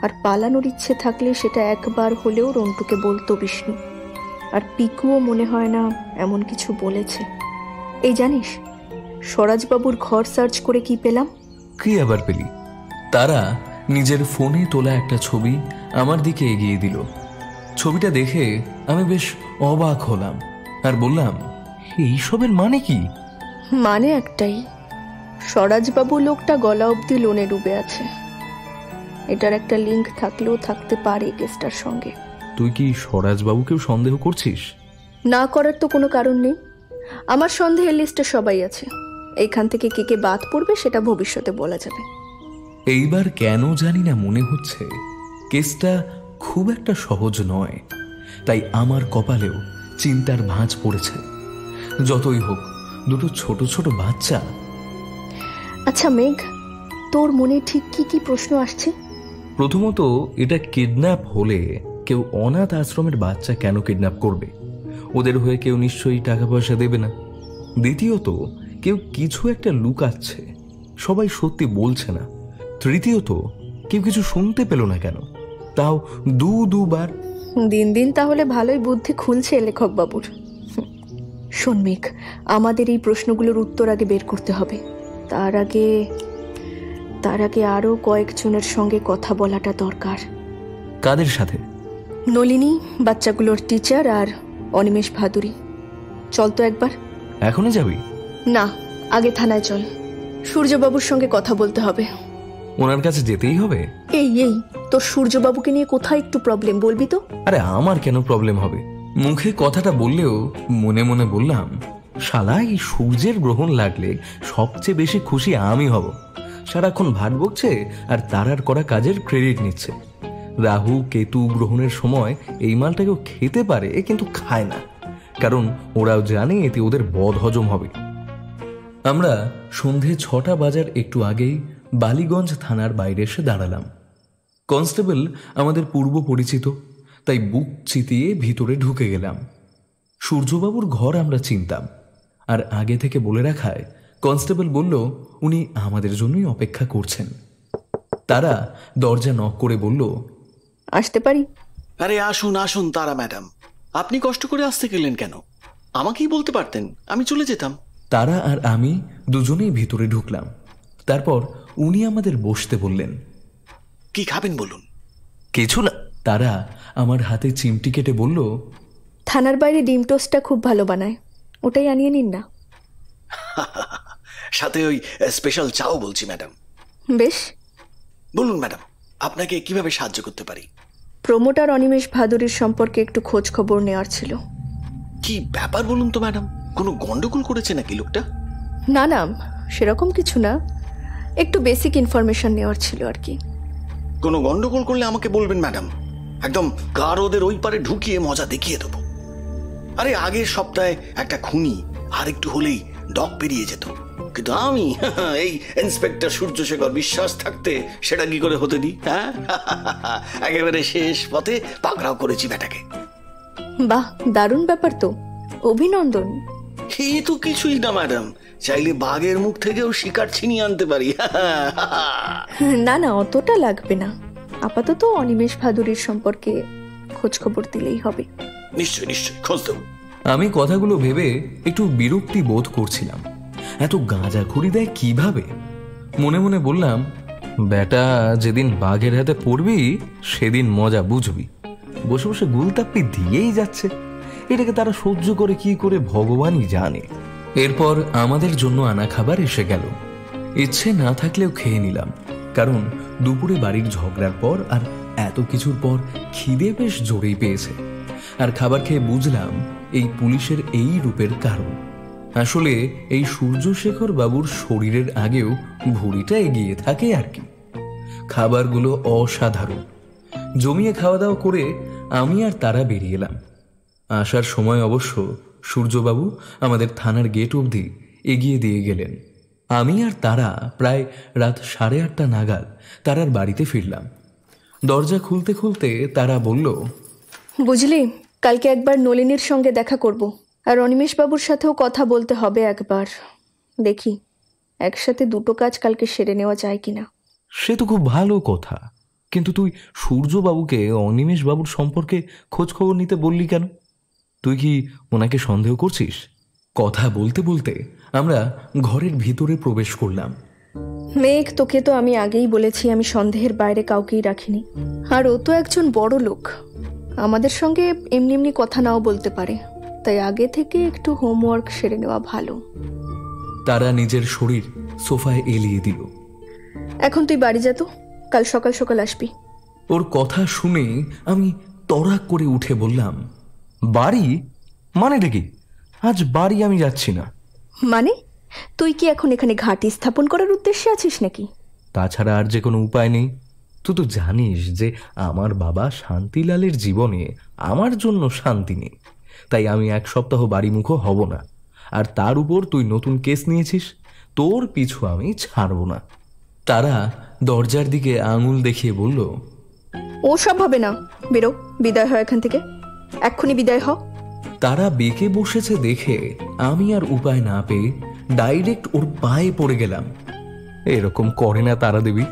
C: আর পালানোর ইচ্ছে থাকলে সেটা একবার হলেও রন্টুকে বলতো বিষ্ণু। আর পিকুও মনে হয় না এমন কিছু বলেছে। এই জানিস, স্বরাজবাবুর ঘর সার্চ করে কি পেলাম?
B: কি আবার পেলি? তারা নিজের ফোনে তোলা একটা ছবি আমার দিকে এগিয়ে দিল। ছবিটা দেখে আমি বেশ অবাক হলাম আর বললাম, এইসবের মানে কি?
C: মানে একটাই, স্বরাজবাবু লোকটা গলা অবধি লোনে ডুবে আছে। এটার একটা লিঙ্ক থাকলেও থাকতে পারে কেসটার সঙ্গে।
B: তুই কি স্বরাজবাবুকেও সন্দেহ করছিস?
C: না করার তো কোনো কারণ নেই। আমার সন্দেহের লিস্টে সবাই আছে। এইখান থেকে কে কে বাদ পড়বে সেটা ভবিষ্যতে বলা যাবে।
B: এইবার কেন জানি না মনে হচ্ছে কেসটা খুব একটা সহজ নয়। তাই আমার কপালেও চিন্তার ভাঁজ পড়েছে। যতই হোক, দুটো ছোট ছোট বাচ্চা।
C: আচ্ছা মেঘ, তোর মনে ঠিক কি কি প্রশ্ন আসছে?
B: প্রথমত, এটা কিডন্যাপ হলে কেউ অনাথ আশ্রমের বাচ্চা কেন কিডন্যাপ করবে? ওদের হয়ে কেউ নিশ্চয়ই টাকা পয়সা দেবে না। দ্বিতীয়ত, কেউ কিছু একটা লুকাচ্ছে, সবাই সত্যি বলছে না। তৃতীয়ত, কেউ কিছু শুনতে পেল না কেন, তাও দুবার।
C: দিন দিন তাহলে ভালোই বুদ্ধি খুলছে লেখক বাবুর। শোন মেঘ, আমাদের এই প্রশ্নগুলোর উত্তর আগে বের করতে হবে। তার আগে আরো কয়েকজনের সঙ্গে কথা বলাটা দরকার।
B: কাদের সাথে?
C: নলিনী, বাচ্চাগুলোর টিচার আর অনিমেষ ভাদুরী। চল তো একবার।
B: এখনই যাবি?
C: না, আগে থানায় চল। সূর্যবাবুর সঙ্গে কথা বলতে হবে।
B: ওনার কাছে যেতেই হবে?
C: এই তোর সূর্যবাবুকে নিয়ে কোথায় একটু প্রবলেম বলবি তো?
B: আরে আমার কেন প্রবলেম হবে? মুখে কথাটা বললেও মনে মনে বললাম, শালা এই সূর্যের গ্রহণ লাগলে সবচেয়ে বেশি খুশি আমি হব। সারাক্ষণ ভাট বকছে আর তারার করা কাজের ক্রেডিট নিচ্ছে। রাহু কেতু গ্রহণের সময় এই মালটাকেও খেতে পারে, কিন্তু খায় না, কারণ ওরাও জানে এতে ওদের বদ হজম হবে। আমরা সন্ধে 6টা বাজার একটু আগেই বালিগঞ্জ থানার বাইরে এসে দাঁড়ালাম। কনস্টেবল আমাদের পূর্ব পরিচিত, তাই বুক চিতিয়ে ভিতরে ঢুকে গেলাম। সূর্যবাবুর ঘর আমরা চিনতাম, আর আগে থেকে বলে রাখায় কনস্টেবল বলল উনি আমাদের জন্যই অপেক্ষা করছেন। তারা দরজা নক করে বলল,
C: আসতে পারি?
J: আরে আসুন আসুন তারা ম্যাডাম, আপনি কষ্ট করে আসতে গেলেন কেন? আমাকেই বলতে পারতেন, আমি চলে যেতাম।
B: তারা আর আমি দুজনেই ভিতরে ঢুকলাম। তারপর উনি আমাদের বসতে বললেন।
J: কি খাবেন বলুন?
B: কিছু না। তারা আমার হাতে চিমটি কেটে বলল,
C: থানার বাইরে ডিম টোস্টটা খুব ভালো বানায়, ওটাই আনিয়ে নিন না।
J: সাথে ওই স্পেশাল চাও বলছি ম্যাডাম।
C: বেশ,
J: বলুন ম্যাডাম, আপনাকে কিভাবে সাহায্য করতে পারি?
C: প্রমোটার অনিমেষ ভাদুরীর সম্পর্কে একটু খোঁজ খবর নেওয়ার ছিল।
J: কি ব্যাপার বলুন তো ম্যাডাম, কোনো গন্ডগোল করেছে নাকি লোকটা?
C: না না, সেরকম কিছু না, একটু বেসিক ইনফরমেশন নেওয়ার ছিল আর কি।
J: কোনো গন্ডগোল করলে আমাকে বলবেন ম্যাডাম, একদম গারোদের ওই পারে ঢুকিয়ে মজা দেখিয়ে দেবো। আরে আগের সপ্তাহে একটা খুনি আর একটু হলেই ডক পেরিয়ে যেত, কিন্তু আমি এই ইন্সপেক্টর সূর্যশেখর বিশ্বাস থাকতে সেটা কি করে হতে দিই? হ্যাঁ, একেবারে শেষ পথে পাকড়াও করেছি ব্যাটাকে।
C: বাহ, দারুণ ব্যাপার তো, অভিনন্দন।
J: এই তো কিছুই না ম্যাডাম, চাইলে বাঘের মুখ থেকেও শিকার ছিনিয়ে আনতে পারি।
C: না না, অতটা লাগবে না, আপাতত অনিমেষ ভাদুরীর সম্পর্কে খোঁজ খবর দিলেই হবে।
J: নিশ্চয় নিশ্চয় খোঁজ দেব।
B: আমি কথাগুলো ভেবে একটু বিরক্তি বোধ করছিলাম। এত গাঁজাখুরি দেয় কিভাবে? মনে মনে বললাম, বেটা যেদিন বাঘের হাতে পড়বি সেদিন মজা বুঝবি। বসে বসে গুলতাপ্পি দিয়েই যাচ্ছে, এটাকে তারা সহ্য করে কি করে ভগবানই জানে। এরপর আমাদের জন্য আনা খাবার এসে গেল। ইচ্ছে না থাকলেও খেয়ে নিলাম, কারণ দুপুরে বাড়ির ঝগড়ার পর আর এত কিছুর পর খিদে বেশ জোরেই পেয়েছে। আর খাবার খেয়ে বুঝলাম এই পুলিশের এই রূপের কারণ। আসলে এই সূর্যশেখর বাবুর শরীরের আগেও ভুঁড়িটা এগিয়ে থাকে আর কি। খাবারগুলো অসাধারণ। জমিয়ে খাওয়া দাওয়া করে আমি আর তারা বেরিয়ে এলাম। আসার সময় অবশ্য সূর্যবাবু আমাদের থানার গেট অবধি এগিয়ে দিয়ে গেলেন। আমি আর তারা প্রায় রাত 8:30 নাগাদ তারার বাড়িতে ফিরলাম। দরজা খুলতে খুলতে তারা বলল,
C: বুঝলি, কালকে একবার নলিনীর সঙ্গে দেখা করব, আর অনিমেষ বাবুর সাথেও কথা বলতে হবে একবার। দেখি একসাথে দুটো কাজ কালকে সেরে নেওয়া যায় কিনা।
B: সে তো খুব ভালো কথা, কিন্তু তুই সূর্যবাবুকে অনিমেষ বাবুর সম্পর্কে খোঁজ খবর নিতে বললি কেন? তুই কি ওনাকে সন্দেহ করছিস? কথা বলতে বলতে আমরা ঘরের ভিতরে প্রবেশ করলাম।
C: মেঘ, তোকে তো আমি আগেই বলেছি আমি সন্দেহের বাইরে কাউকেই রাখিনি। আর ও তো একজন বড় লোক, আমাদের সঙ্গে এমনি এমনি কথা নাও বলতে পারে, তাই আগে থেকে একটু হোমওয়ার্ক সেরে নেওয়া ভালো।
B: তারা নিজের শরীর সোফায় এলিয়ে দিল।
C: এখন তুই বাড়ি যা তো, কাল সকাল সকাল আসবি।
B: ওর কথা শুনে আমি তড়াক করে উঠে বললাম,
H: বাড়ি? মানেটা কি? আজ বাড়ি আমি যাচ্ছি না।
C: মানে তুই কি এখন এখানে ঘাঁটি স্থাপন করার উদ্দেশ্যে আছিস নাকি?
H: তাছাড়া আর যে কোনো উপায় নেই। তুই তো জানিস যে আমার বাবা শান্তিলালের জীবনে আমার জন্য শান্তি নেই, তাই আমি 1 সপ্তাহ বাড়িমুখো হব না। আর তার উপর তুই নতুন কেস নিয়েছিস, তোর পিছু আমি ছাড়ব না।
B: তারা দরজার দিকে আঙুল দেখিয়ে বলল,
C: ও সব হবে না, বেরো, বিদায় হয় এখান থেকে, এক্ষুনি বিদায় হ।
B: তারা বেঁকে বসেছে দেখে আমি আর উপায় না পেয়ে ডাইরেক্ট ওর পায়ে পড়ে গেলাম।
H: এরকম করে না তারা দেবী,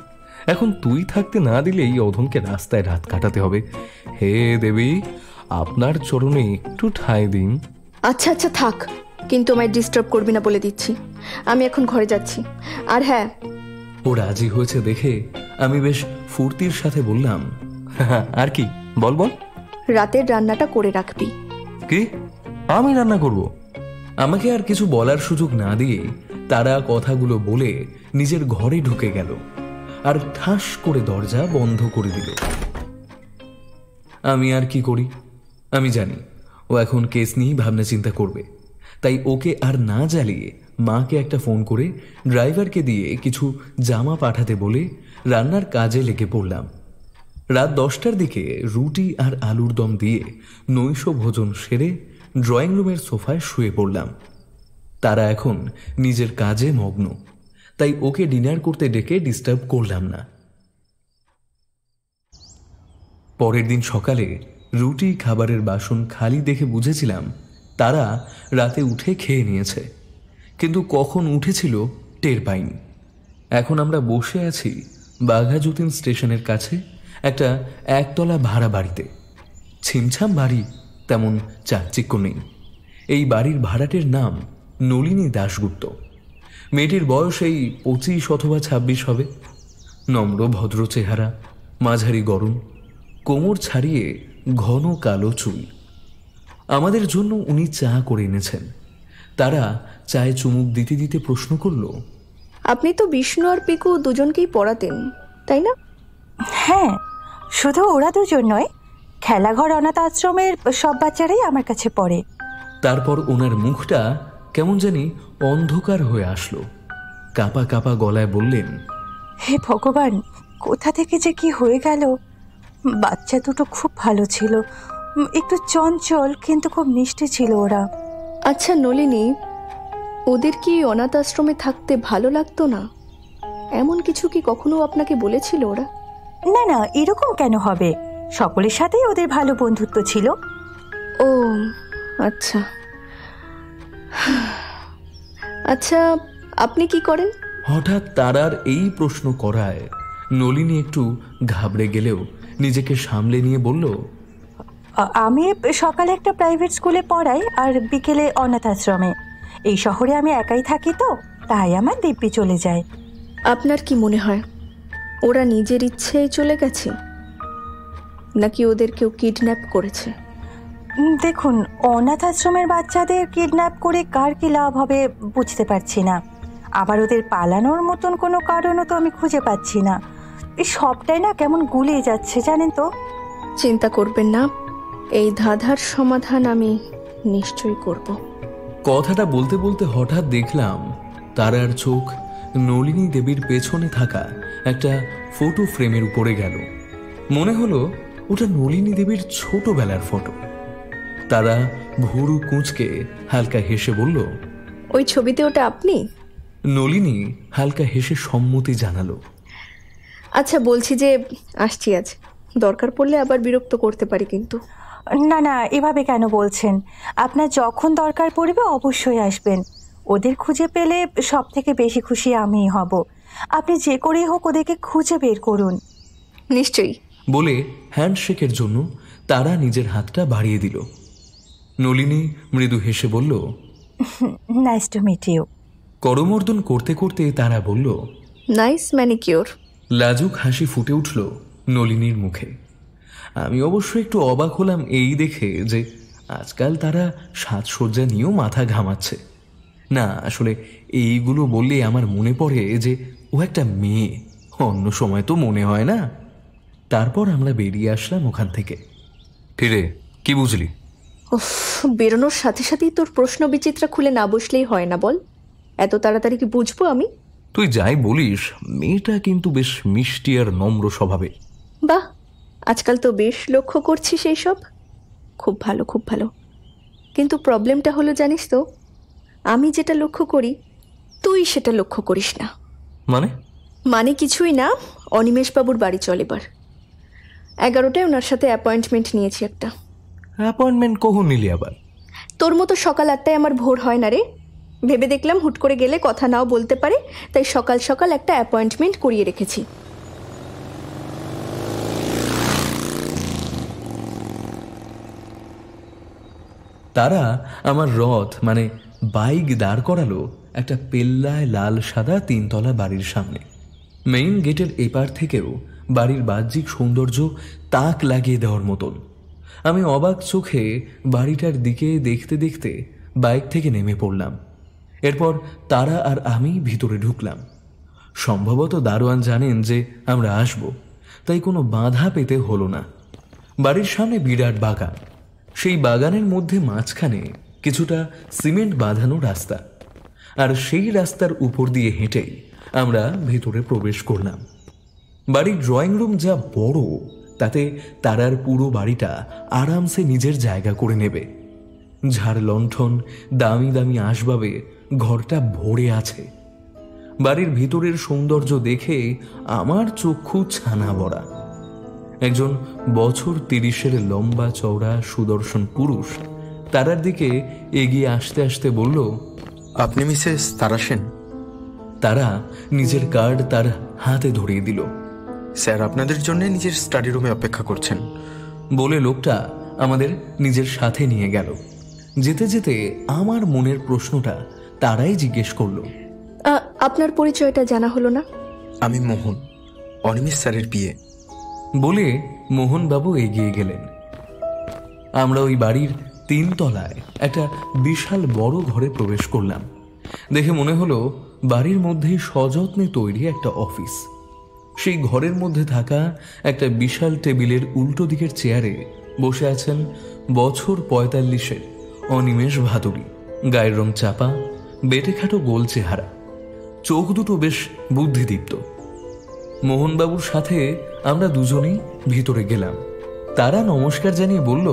H: এখন তুই থাকতে না দিলে এই অধমকে রাস্তায় রাত কাটাতে হবে। হে দেবী, আপনার চরণে একটু ঠাঁই দিন।
C: আচ্ছা আচ্ছা থাক, কিন্তু আমায় ডিস্টার্ব করবি না বলে দিচ্ছি। আমি এখন ঘরে যাচ্ছি। আর হ্যাঁ,
B: ও রাজি হয়েছে দেখে আমি বেশ ফুর্তির সাথে বললাম,
H: আর কি? বল বল।
C: রাতের রান্নাটা করে রাখবি।
H: কি? আমি রান্না করব?
B: আমাকে আর কিছু বলার সুযোগ না দিয়ে তারা কথাগুলো বলে নিজের ঘরে ঢুকে গেল আর ঠাস করে দরজা বন্ধ করে দিল। আমি আর কি করি? আমি জানি ও এখন কেস নিয়ে ভাবনা চিন্তা করবে, তাই ওকে আর না জ্বালিয়ে মাকে একটা ফোন করে ড্রাইভারকে দিয়ে কিছু জামা পাঠাতে বলে রান্নার কাজে লেগে পড়লাম। রাত 10টার দিকে রুটি আর আলুর দম দিয়ে নৈশ ভোজন সেরে ড্রয়িং রুমের সোফায় শুয়ে পড়লাম। তারা এখন নিজের কাজে মগ্ন, তাই ওকে ডিনার করতে ডেকে ডিস্টার্ব করলাম না। পরের দিন সকালে রুটি খাবারের বাসন খালি দেখে বুঝেছিলাম তারা রাতে উঠে খেয়ে নিয়েছে, কিন্তু কখন উঠেছিল টের পাইনি। এখন আমরা বসে আছি বাঘাযতীন স্টেশনের কাছে একটা 1তলা ভাড়া বাড়িতে। ছিমছাম বাড়ি, তেমন চাকচিক্য নেই। এই বাড়ির ভাড়াটের নাম নলিনী দাশগুপ্ত। মেয়েটির বয়স এই 25 অথবা 26 হবে। নম্র ভদ্র চেহারা, মাঝারি গরম, কোমর ছাড়িয়ে ঘন কালো চুল। আমাদের জন্য উনি চা করে এনেছেন। তারা চায়ে চুমুক দিতে দিতে প্রশ্ন করল,
C: আপনি তো বিষ্ণু আর পিকু দুজনকেই পড়াতেন, তাই না?
K: হ্যাঁ, শুধু ওরা দুজন নয়, খেলাঘর অনাথ আশ্রমের সব বাচ্চারাই আমার কাছে পড়ে।
B: তারপর ওনার মুখটা কেমন জানি অন্ধকার হয়ে আসলো। কাঁপা কাঁপা গলায় বললেন,
K: হে ভগবান, কোথা থেকে যে কি হয়ে গেল। বাচ্চা দুটো খুব ভালো ছিল, একটু চঞ্চল কিন্তু খুব মিষ্টি ছিল ওরা।
C: আচ্ছা নলিনী, ওদের কি অনাথ আশ্রমে থাকতে ভালো লাগতো না? এমন কিছু কি কখনো আপনাকে বলেছিল ওরা?
K: না না, এরকম কেন হবে, সকলের সাথেই ওদের ভালো বন্ধুত্ব ছিল।
C: ও আচ্ছা আচ্ছা, আপনি কি করেন?
B: হঠাৎ তারার এই প্রশ্ন করায় নলিনী একটু ঘাবড়ে গেলেও নিজেকে সামলে নিয়ে বলল,
K: আমি সকালে একটা প্রাইভেট স্কুলে পড়াই আর বিকেলে অনাথ আশ্রমে। এই শহরে আমি একাই থাকি, তো তাই আমার দিব্যি চলে যায়।
C: আপনার কি মনে হয় ওরা নিজের ইচ্ছেই চলে গেছে, নাকি ওদের কেউ কিডন্যাপ করেছে?
K: দেখুন, অনাথ আশ্রমের বাচ্চাদের কিডন্যাপ করে কার কি লাভ হবে বুঝতে পারছি না। আবার ওদের পালানোর মতন কোনো কারণও তো আমি খুঁজে পাচ্ছি না। এই সবটাই না কেমন গুলিয়ে যাচ্ছে, জানেন তো।
C: চিন্তা করবেন না, এই ধাঁধার সমাধান আমি নিশ্চয়ই করব।
B: কথাটা বলতে বলতে হঠাৎ দেখলাম তারার চোখ নলিনী দেবীর পেছনে থাকা একটা ফটো ফ্রেমের উপরে গেল। মনে হলো ওটা নলিনী দেবীর ছোটবেলার ফটো। তারা ভুরু কুঁচকে হালকা হেসে বলল,
C: ওই ছবিতে ওটা আপনি?
B: নলিনী হালকা হেসে সম্মতি জানালো।
C: আচ্ছা বলছি যে আসছি আজ, দরকার পড়লে আবার বিরক্ত করতে পারি কিন্তু।
K: না না, এভাবে কেন বলছেন? আপনার যখন দরকার পড়বে অবশ্যই আসবেন। ওদের খুঁজে পেলে সব থেকে বেশি খুশি আমিই হব। আপনি যে করেই হোক ওদেরকে খুঁজে বের করুন।
C: নিশ্চয়ই।
B: বলে হ্যান্ডশেকের জন্য তারা নিজের হাতটা বাড়িয়ে দিল। নলিনী মৃদু হেসে বলল,
K: নাইস টু মিট ইউ।
B: করমর্দন করতে করতে তারা বলল,
C: নাইস ম্যানিকিওর।
B: লাজুক হাসি ফুটে উঠল নলিনীর মুখে। আমি অবশ্য একটু অবাক হলাম এই দেখে যে আজকাল তারা সাজসজ্জা নিয়েও মাথা ঘামাচ্ছে। না, আসলে এইগুলো বললে আমার মনে পড়ে যে ও একটা মেয়ে, অন্য সময় তো মনে হয় না। তারপর আমরা বেরিয়ে আসলাম ওখান থেকে। ফিরে কি বুঝলি?
C: উফ, বেরোনোর সাথে সাথেই তোর প্রশ্ন বিচিত্রা খুলে না বসলেই হয় না বল। এত তাড়াতাড়ি কি বুঝবো আমি?
B: তুই যাই বলিস, মেয়েটা কিন্তু বেশ মিষ্টি আর নম্র স্বভাবে।
C: বাহ, আজকাল তো বেশ লক্ষ্য করছি সেই সব। খুব ভালো, খুব ভালো। কিন্তু প্রবলেমটা হলো জানিস তো, আমি যেটা লক্ষ্য করি তুই সেটা লক্ষ্য করিস না।
B: মানে
C: কিছুই না। অনিমেষবাবুর বাড়ি চল এবার। 11টায় ওনার সাথে অ্যাপয়েন্টমেন্ট নিয়েছি একটা।
B: অ্যাপয়েন্টমেন্ট কখন নিলি আবার?
C: তোর মতো সকাল 8টায় আমার ভোর হয় না রে। ভেবে দেখলাম হুট করে গেলে কথা নাও বলতে পারে, তাই সকাল সকাল একটা অ্যাপয়েন্টমেন্ট করিয়ে রেখেছি।
B: তারা আমার রথ মানে বাইক দাঁড় করালো একটা পেল্লায় লাল সাদা 3তলা বাড়ির সামনে। মেইন গেটের এপার থেকেও বাড়ির বাহ্যিক সৌন্দর্য তাক লাগিয়ে দেওয়ার মতন। আমি অবাক চোখে বাড়িটার দিকে দেখতে দেখতে বাইক থেকে নেমে পড়লাম। এরপর তারা আর আমি ভিতরে ঢুকলাম। সম্ভবত দারোয়ান জানেন যে আমরা আসব, তাই কোনো বাধা পেতে হলো না। বাড়ির সামনে বিরাট বাগান, সেই বাগানের মধ্যে মাঝখানে কিছুটা সিমেন্ট বাঁধানো রাস্তা, আর সেই রাস্তার উপর দিয়ে হেঁটেই আমরা ভেতরে প্রবেশ করলাম। বাড়ির ড্রয়িং রুম যা বড়, তাতে তারার পুরো বাড়িটা আরামসে নিজের জায়গা করে নেবে। ঝাড় লণ্ঠন, দামি দামি আসবাবে ঘরটা ভরে আছে। বাড়ির ভিতরের সৌন্দর্য দেখে আমার চক্ষু ছানা ভরা। একজন বছর 30-এর লম্বা চওড়া সুদর্শন পুরুষ তারার দিকে এগিয়ে আসতে আসতে বলল,
L: আপনি মিসেস তারা সেন?
B: তারা নিজের কার্ড তার হাতে ধরিয়ে দিল।
L: স্যার আপনাদের জন্য নিজের স্টাডি রুমে অপেক্ষা করছেন
B: বলে লোকটা আমাদের নিজের সাথে নিয়ে গেল। যেতে যেতে আমার মনের প্রশ্নটা তারাই জিজ্ঞেস করলো,
C: আপনার পরিচয়টা জানা হলো না?
L: আমি মোহন, অনিমেষ স্যারের বিয়ে।
B: বলে মোহনবাবু এগিয়ে গেলেন। আমরা ওই বাড়ির 3 তলায় একটা বিশাল বড় ঘরে প্রবেশ করলাম। দেখে মনে হলো বাড়ির মধ্যেই সযত্নে তৈরি একটা অফিস। সেই ঘরের মধ্যে থাকা একটা বিশাল টেবিলের উল্টো দিকের চেয়ারে বসে আছেন বছর 45-এর অনিমেষ ভাদুড়ী। গায়ের রং চাপা, বেটেখাটো গোল চেহারা, চোখ দুটো বেশ বুদ্ধিদীপ্ত। মোহনবাবুর সাথে আমরা দুজনেই ভিতরে গেলাম। তারা নমস্কার জানিয়ে বলল,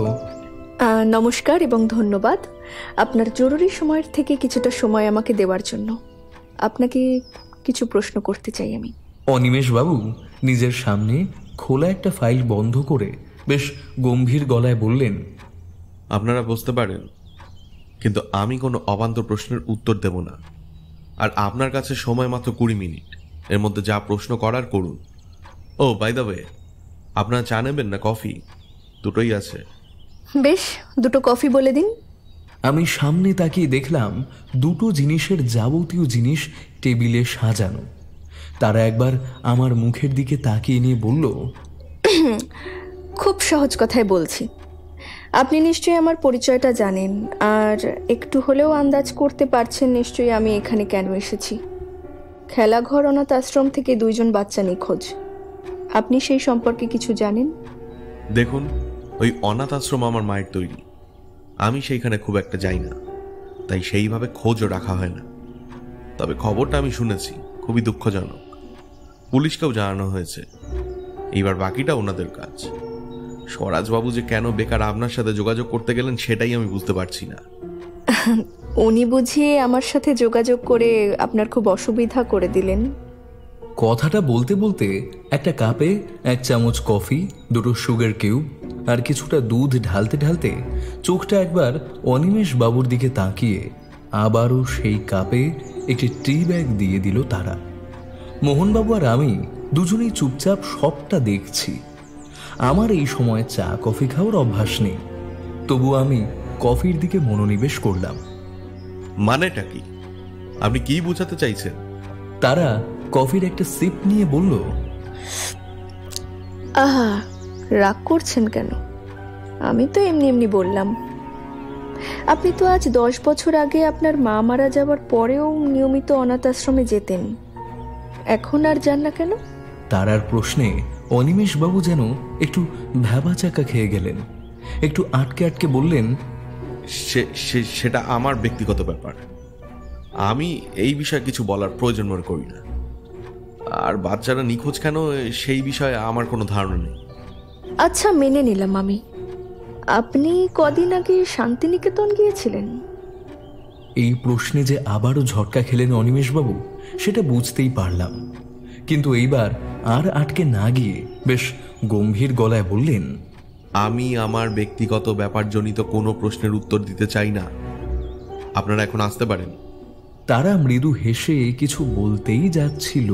C: নমস্কার এবং ধন্যবাদ আপনার জরুরি সময়ের থেকে কিছুটা সময় আমাকে দেওয়ার জন্য। আপনাকে কিছু প্রশ্ন করতে চাই আমি।
B: অনিমেষবাবু নিজের সামনে খোলা একটা ফাইল বন্ধ করে বেশ গম্ভীর গলায় বললেন,
A: আপনারা বুঝতে পারেন, কিন্তু আমি কোনো অবান্তর প্রশ্নের উত্তর দেব না। আর আপনার কাছে সময় মাত্র 20 মিনিট, এর মধ্যে যা প্রশ্ন করার করুন। ও বাই দ্য ওয়ে, আপনারা চা নেবেন না কফি? দুটোই আছে।
C: বেশ, 2টো কফি বলে দিন।
B: আমি সামনে তাকিয়ে দেখলাম 2টো জিনিসের যাবতীয় জিনিস টেবিলে সাজানো। তারা একবার আমার মুখের দিকে তাকিয়ে নিয়ে বলল,
C: খুব সহজ কথায় বলছি। আপনি নিশ্চয়ই আমার পরিচয়টা জানেন, আর একটু হলেও আন্দাজ করতে পারছেন নিশ্চয়ই আমি এখানে কেন এসেছি। খেলাঘর অনাথ আশ্রম থেকে 2 জন বাচ্চা নিখোঁজ। আপনি সেই সম্পর্কে কিছু জানেন?
A: দেখুন, ওই অনাথ আশ্রম আমার মায়ের তৈরি। আমি সেইখানে খুব একটা যাই না, তাই সেইভাবে খোঁজও রাখা হয় না। তবে খবরটা আমি শুনেছি, খুবই দুঃখজনক। পুলিশকেও জানানো হয়েছে। এইবার বাকিটা ওনাদের কাজ। স্বরাজবাবু যে কেন বেকার আপনার সাথে যোগাযোগ করতে গেলেন সেটাই আমি বুঝতে পারছি না।
C: উনি বুঝিয়ে আমার সাথে যোগাযোগ করে আপনার খুব অসুবিধা করে দিলেন।
B: কথাটা বলতে বলতে একটা কাপে 1 চামচ কফি, 2টো সুগার কিউব আর কিছুটা দুধ ঢালতে ঢালতে চোখটা একবার অনিমেষ বাবুর দিকে তাকিয়ে আবারও সেই কাপে একটি টি ব্যাগ দিয়ে দিল তারা। মোহনবাবু আর আমি দুজনেই চুপচাপ সবটা দেখছি। আমার এই সময় চা কফি খাওয়ার অভ্যাস নেই, তবু আমি কফির দিকে মনোনিবেশ করলাম।
A: মানেটা কি? আপনি কি বোঝাতে চাইছেন?
B: তারা কফির একটা সিপ নিয়ে বলল,
C: আহা, রাগ করছেন কেন? আমি তো এমনি এমনি বললাম। আপনি তো আজ 10 বছর আগে আপনার মা মারা যাওয়ার পরেও নিয়মিত অনাথ আশ্রমে যেতেন, এখন আর যান না কেন?
B: তারার প্রশ্নে অনিমেষবাবু যেন একটু ভ্যাবাচাকা খেয়ে গেলেন। একটু আটকে আটকে বললেন,
A: সেটা আমার ব্যক্তিগত ব্যাপার, আমি এই বিষয়ে কিছু বলার প্রয়োজন মনে করি না। আর বাচ্চারা নিখোঁজ কেন সেই বিষয়ে আমার কোনো ধারণা নেই।
C: আচ্ছা, মেনে নিলাম আমি। আপনি কদিন আগে শান্তিনিকেতন গিয়েছিলেন।
B: এই প্রশ্নে যে আবারও ঝটকা খেলেন অনিমেষবাবু, সেটা বুঝতেই পারলাম। কিন্তু এইবার আর আটকে না গিয়ে বেশ গম্ভীর গলায় বললেন,
A: আমি আমার ব্যক্তিগত ব্যাপারজনিত কোনো প্রশ্নের উত্তর দিতে চাই না, আপনারা এখন আসতে পারেন।
B: তারা মৃদু হেসে কিছু বলতেই যাচ্ছিল,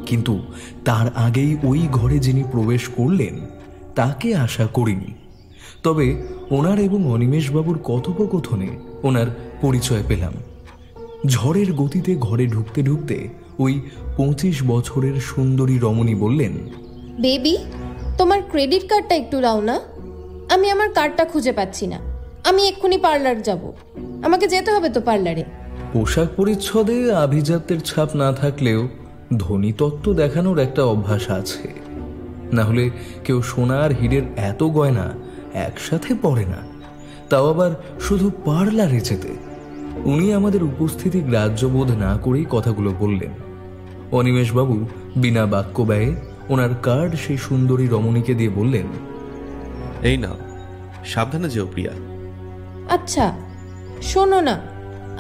B: কিন্তু তার আগেই ওই ঘরে যিনি প্রবেশ করলেন তাকে আশা করিনি। তবে ওনার এবং অনিমেষবাবুর কথোপকথনে ওনার পরিচয় পেলাম। ঝড়ের গতিতে ঘরে ঢুকতে ঢুকতে ওই 25 বছরের সুন্দরী রমণী বললেন,
M: বেবি, তোমার ক্রেডিট কার্ডটা একটু দাও না, আমি আমার কার্ডটা খুঁজে পাচ্ছি না। আমি এক্ষুনি পার্লার যাব, আমাকে যেতে হবে তো পার্লারে।
B: পোশাক পরিচ্ছদে আভিজাত্যের ছাপ না থাকলেও ধনীতত্ত্ব দেখানোর একটা অভ্যাস আছে। না হলে কেউ সোনা আর হীরের এত গয়না একসাথে পরে না, তাও আবার শুধু পার্লারে যেতে। উনি আমাদের উপস্থিতি গ্রাহ্যবোধ না করেই কথাগুলো বললেন। অনিমেষবাবু বিনা বাক্য ব্যয়ে ওনার কার্ড সেই সুন্দরী রমণীকে দিয়ে বললেন,
A: এই না, সাবধানে যেও প্রিয়া।
M: আচ্ছা শোনো না,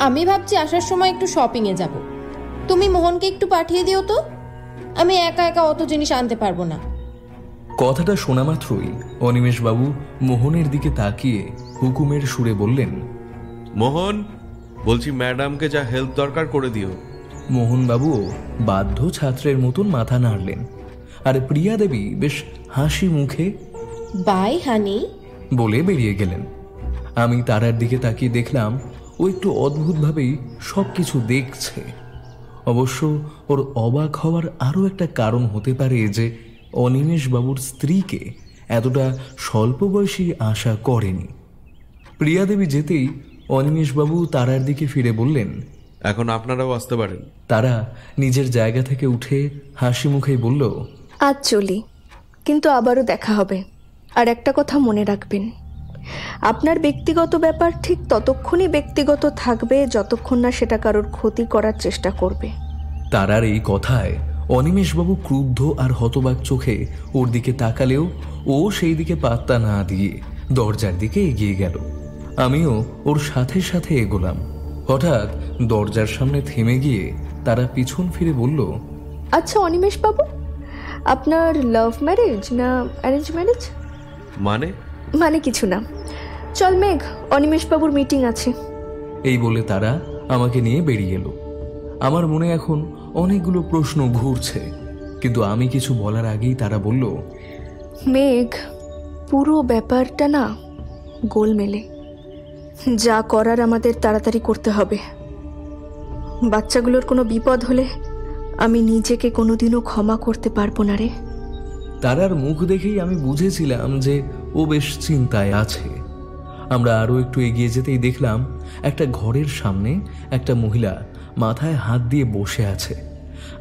M: আমি ভাবছি আসার সময় একটু শপিংয়ে যাব, তুমি মোহনকে একটু পাঠিয়ে দিও তো, আমি একা একা অত জিনিস আনতে পারবো না।
B: কথাটা শোনা মাত্রই অনিমেষবাবু মোহনের দিকে তাকিয়ে হুকুমের সুরে বললেন,
A: মোহন, বলছি ম্যাডামকে যা হেল্প দরকার করে দিও।
B: মোহনবাবুও বাধ্য ছাত্রের মতন মাথা নাড়লেন, আর প্রিয়া দেবী বেশ হাসি মুখে
M: বাই হানি
B: বলে বেরিয়ে গেলেন। আমি তারার দিকে তাকিয়ে দেখলাম ও একটু অদ্ভুতভাবেই সব কিছু দেখছে। অবশ্য ওর অবাক হওয়ার আরও একটা কারণ হতে পারে যে অনিমেষবাবুর স্ত্রীকে এতটা স্বল্প বয়সী আশা করেনি। প্রিয়া দেবী যেতেই অনিমেষবাবু তারার দিকে ফিরে বললেন,
A: এখন আপনারাও আসতে পারেন।
B: তারা নিজের জায়গা থেকে উঠে হাসি মুখেই বলল,
C: আজ চলি, কিন্তু আবারও দেখা হবে। আর একটা কথা মনে রাখবেন, আপনার ব্যক্তিগত ব্যাপার ঠিক ততক্ষণই ব্যক্তিগত থাকবে যতক্ষণ না সেটা কারোর ক্ষতি করার চেষ্টা করবে।
B: তারার এই কথায় অনিমেষবাবু ক্রুদ্ধ আর হতবাক চোখে ওর দিকে তাকালেও ও সেই দিকে পাত্তা না দিয়ে দরজার দিকে এগিয়ে গেল। আমিও ওর সাথে সাথে এগোলাম। হঠাৎ দরজার সামনে থেমে গিয়ে তারা পিছন ফিরে বলল,
C: আচ্ছা অনিমেষ বাবু, আপনার লাভ ম্যারেজ না অ্যারেঞ্জ ম্যারেজ?
A: মানে
C: কিছু না, চল মেঘ, অনিমেষ বাবুর মিটিং আছে।
B: এই বলে তারা আমাকে নিয়ে বেরিয়ে এলো। আমার মনে এখন অনেকগুলো প্রশ্ন ঘুরছে, কিন্তু আমি কিছু বলার আগেই তারা বলল,
C: মেঘ, পুরো ব্যাপারটা না গোলমেলে। যা করার আমাদের তাড়াতাড়ি করতে হবে। বাচ্চাগুলোর কোনো বিপদ হলে আমি নিজেকে কোনোদিনও ক্ষমা করতে পারবো না রে।
B: তারার মুখ দেখেই আমি বুঝেছিলাম যে ও বেশ চিন্তায় আছে। আমরা আরও একটু এগিয়ে যেতেই দেখলাম একটা ঘরের সামনে একটা মহিলা মাথায় হাত দিয়ে বসে আছে,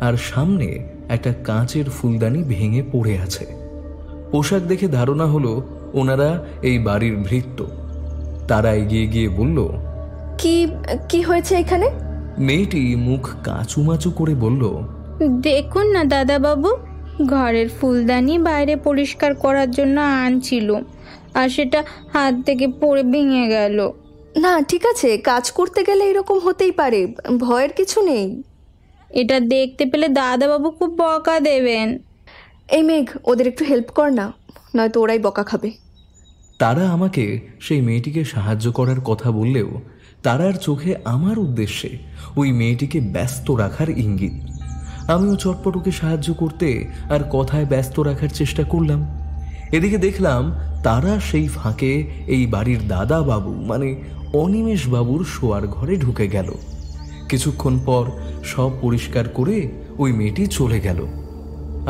B: আর সামনে একটা কাঁচের ফুলদানি ভেঙে পড়ে আছে। পোশাক দেখে ধারণা হলো ওনারা এই বাড়ির ভৃত্য। তারা এগিয়ে গিয়ে বলল,
C: কি হয়েছে এখানে?
B: মেয়েটি মুখ কাঁচুমাচু করে বলল,
E: দেখুন না দাদাবাবু, ঘরের ফুলদানি বাইরে পরিষ্কার করার জন্য আনছিল, আর সেটা হাত থেকে পড়ে ভেঙে গেল।
C: না ঠিক আছে, কাজ করতে গেলে এরকম হতেই পারে, ভয়ের কিছু নেই।
E: এটা দেখতে পেলে দাদাবাবু খুব বকা দেবেন।
C: এই মেঘ, ওদের একটু হেল্প কর না, নয়তো ওরাই বকা খাবে।
B: তারা আমাকে সেই মেয়েটিকে সাহায্য করার কথা বললেও তারার চোখে আমার উদ্দেশ্যে ওই মেয়েটিকে ব্যস্ত রাখার ইঙ্গিত। আমিও চটপট ওকে সাহায্য করতে আর কথায় ব্যস্ত রাখার চেষ্টা করলাম। এদিকে দেখলাম তারা সেই ফাঁকে এই বাড়ির দাদা বাবু মানে অনিমেষ বাবুর শোয়ার ঘরে ঢুকে গেল। কিছুক্ষণ পর সব পরিষ্কার করে ওই মেয়েটি চলে গেল,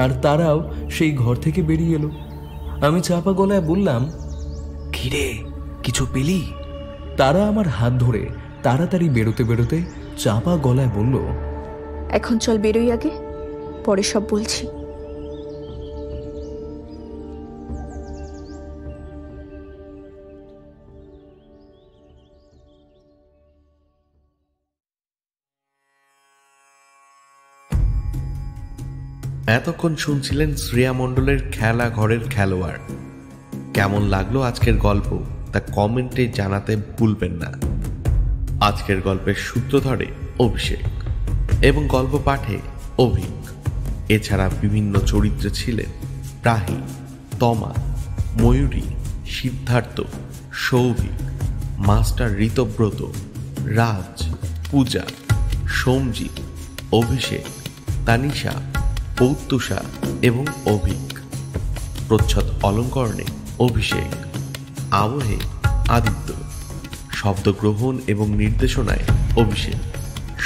B: আর তারাও সেই ঘর থেকে বেরিয়ে এলো। আমি চাপা গলায় বললাম, কিরে কিছু পেলি? তারা আমার হাত ধরে তাড়াতাড়ি বেরোতে বেরোতে চাপা গলায় বলল,
C: এখন চল বেরোই, আগে পরে সব বলছি।
A: এতক্ষণ শুনছিলেন শ্রেয়া মণ্ডলের খেলা ঘরের খেলোয়াড়। কেমন লাগলো আজকের গল্প তা কমেন্টে জানাতে ভুলবেন না। আজকের গল্পের সূত্র ধরে অভিষেক এবং গল্প পাঠে অভিক। এছাড়া বিভিন্ন চরিত্রে ছিলেন প্রাহী, তমা, ময়ূরী, সিদ্ধার্থ, সৌভিক, মাস্টার ঋতব্রত, রাজ, পূজা, সোমজিৎ, অভিষেক, তানিশা, পৌত্তুষা এবং অভিক। প্রচ্ছদ অলঙ্করণে অভিষেক, আবহে আদিত্য, শব্দগ্রহণ এবং নির্দেশনায় অভিষেক,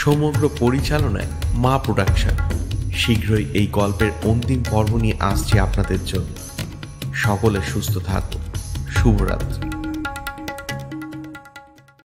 A: সমগ্র পরিচালনায় মা প্রোডাকশন। শীঘ্রই এই গল্পের অন্তিম পর্ব নিয়ে আসছে আপনাদের জন্য। সকলে সুস্থ থাকুন। শুভরাত্রি।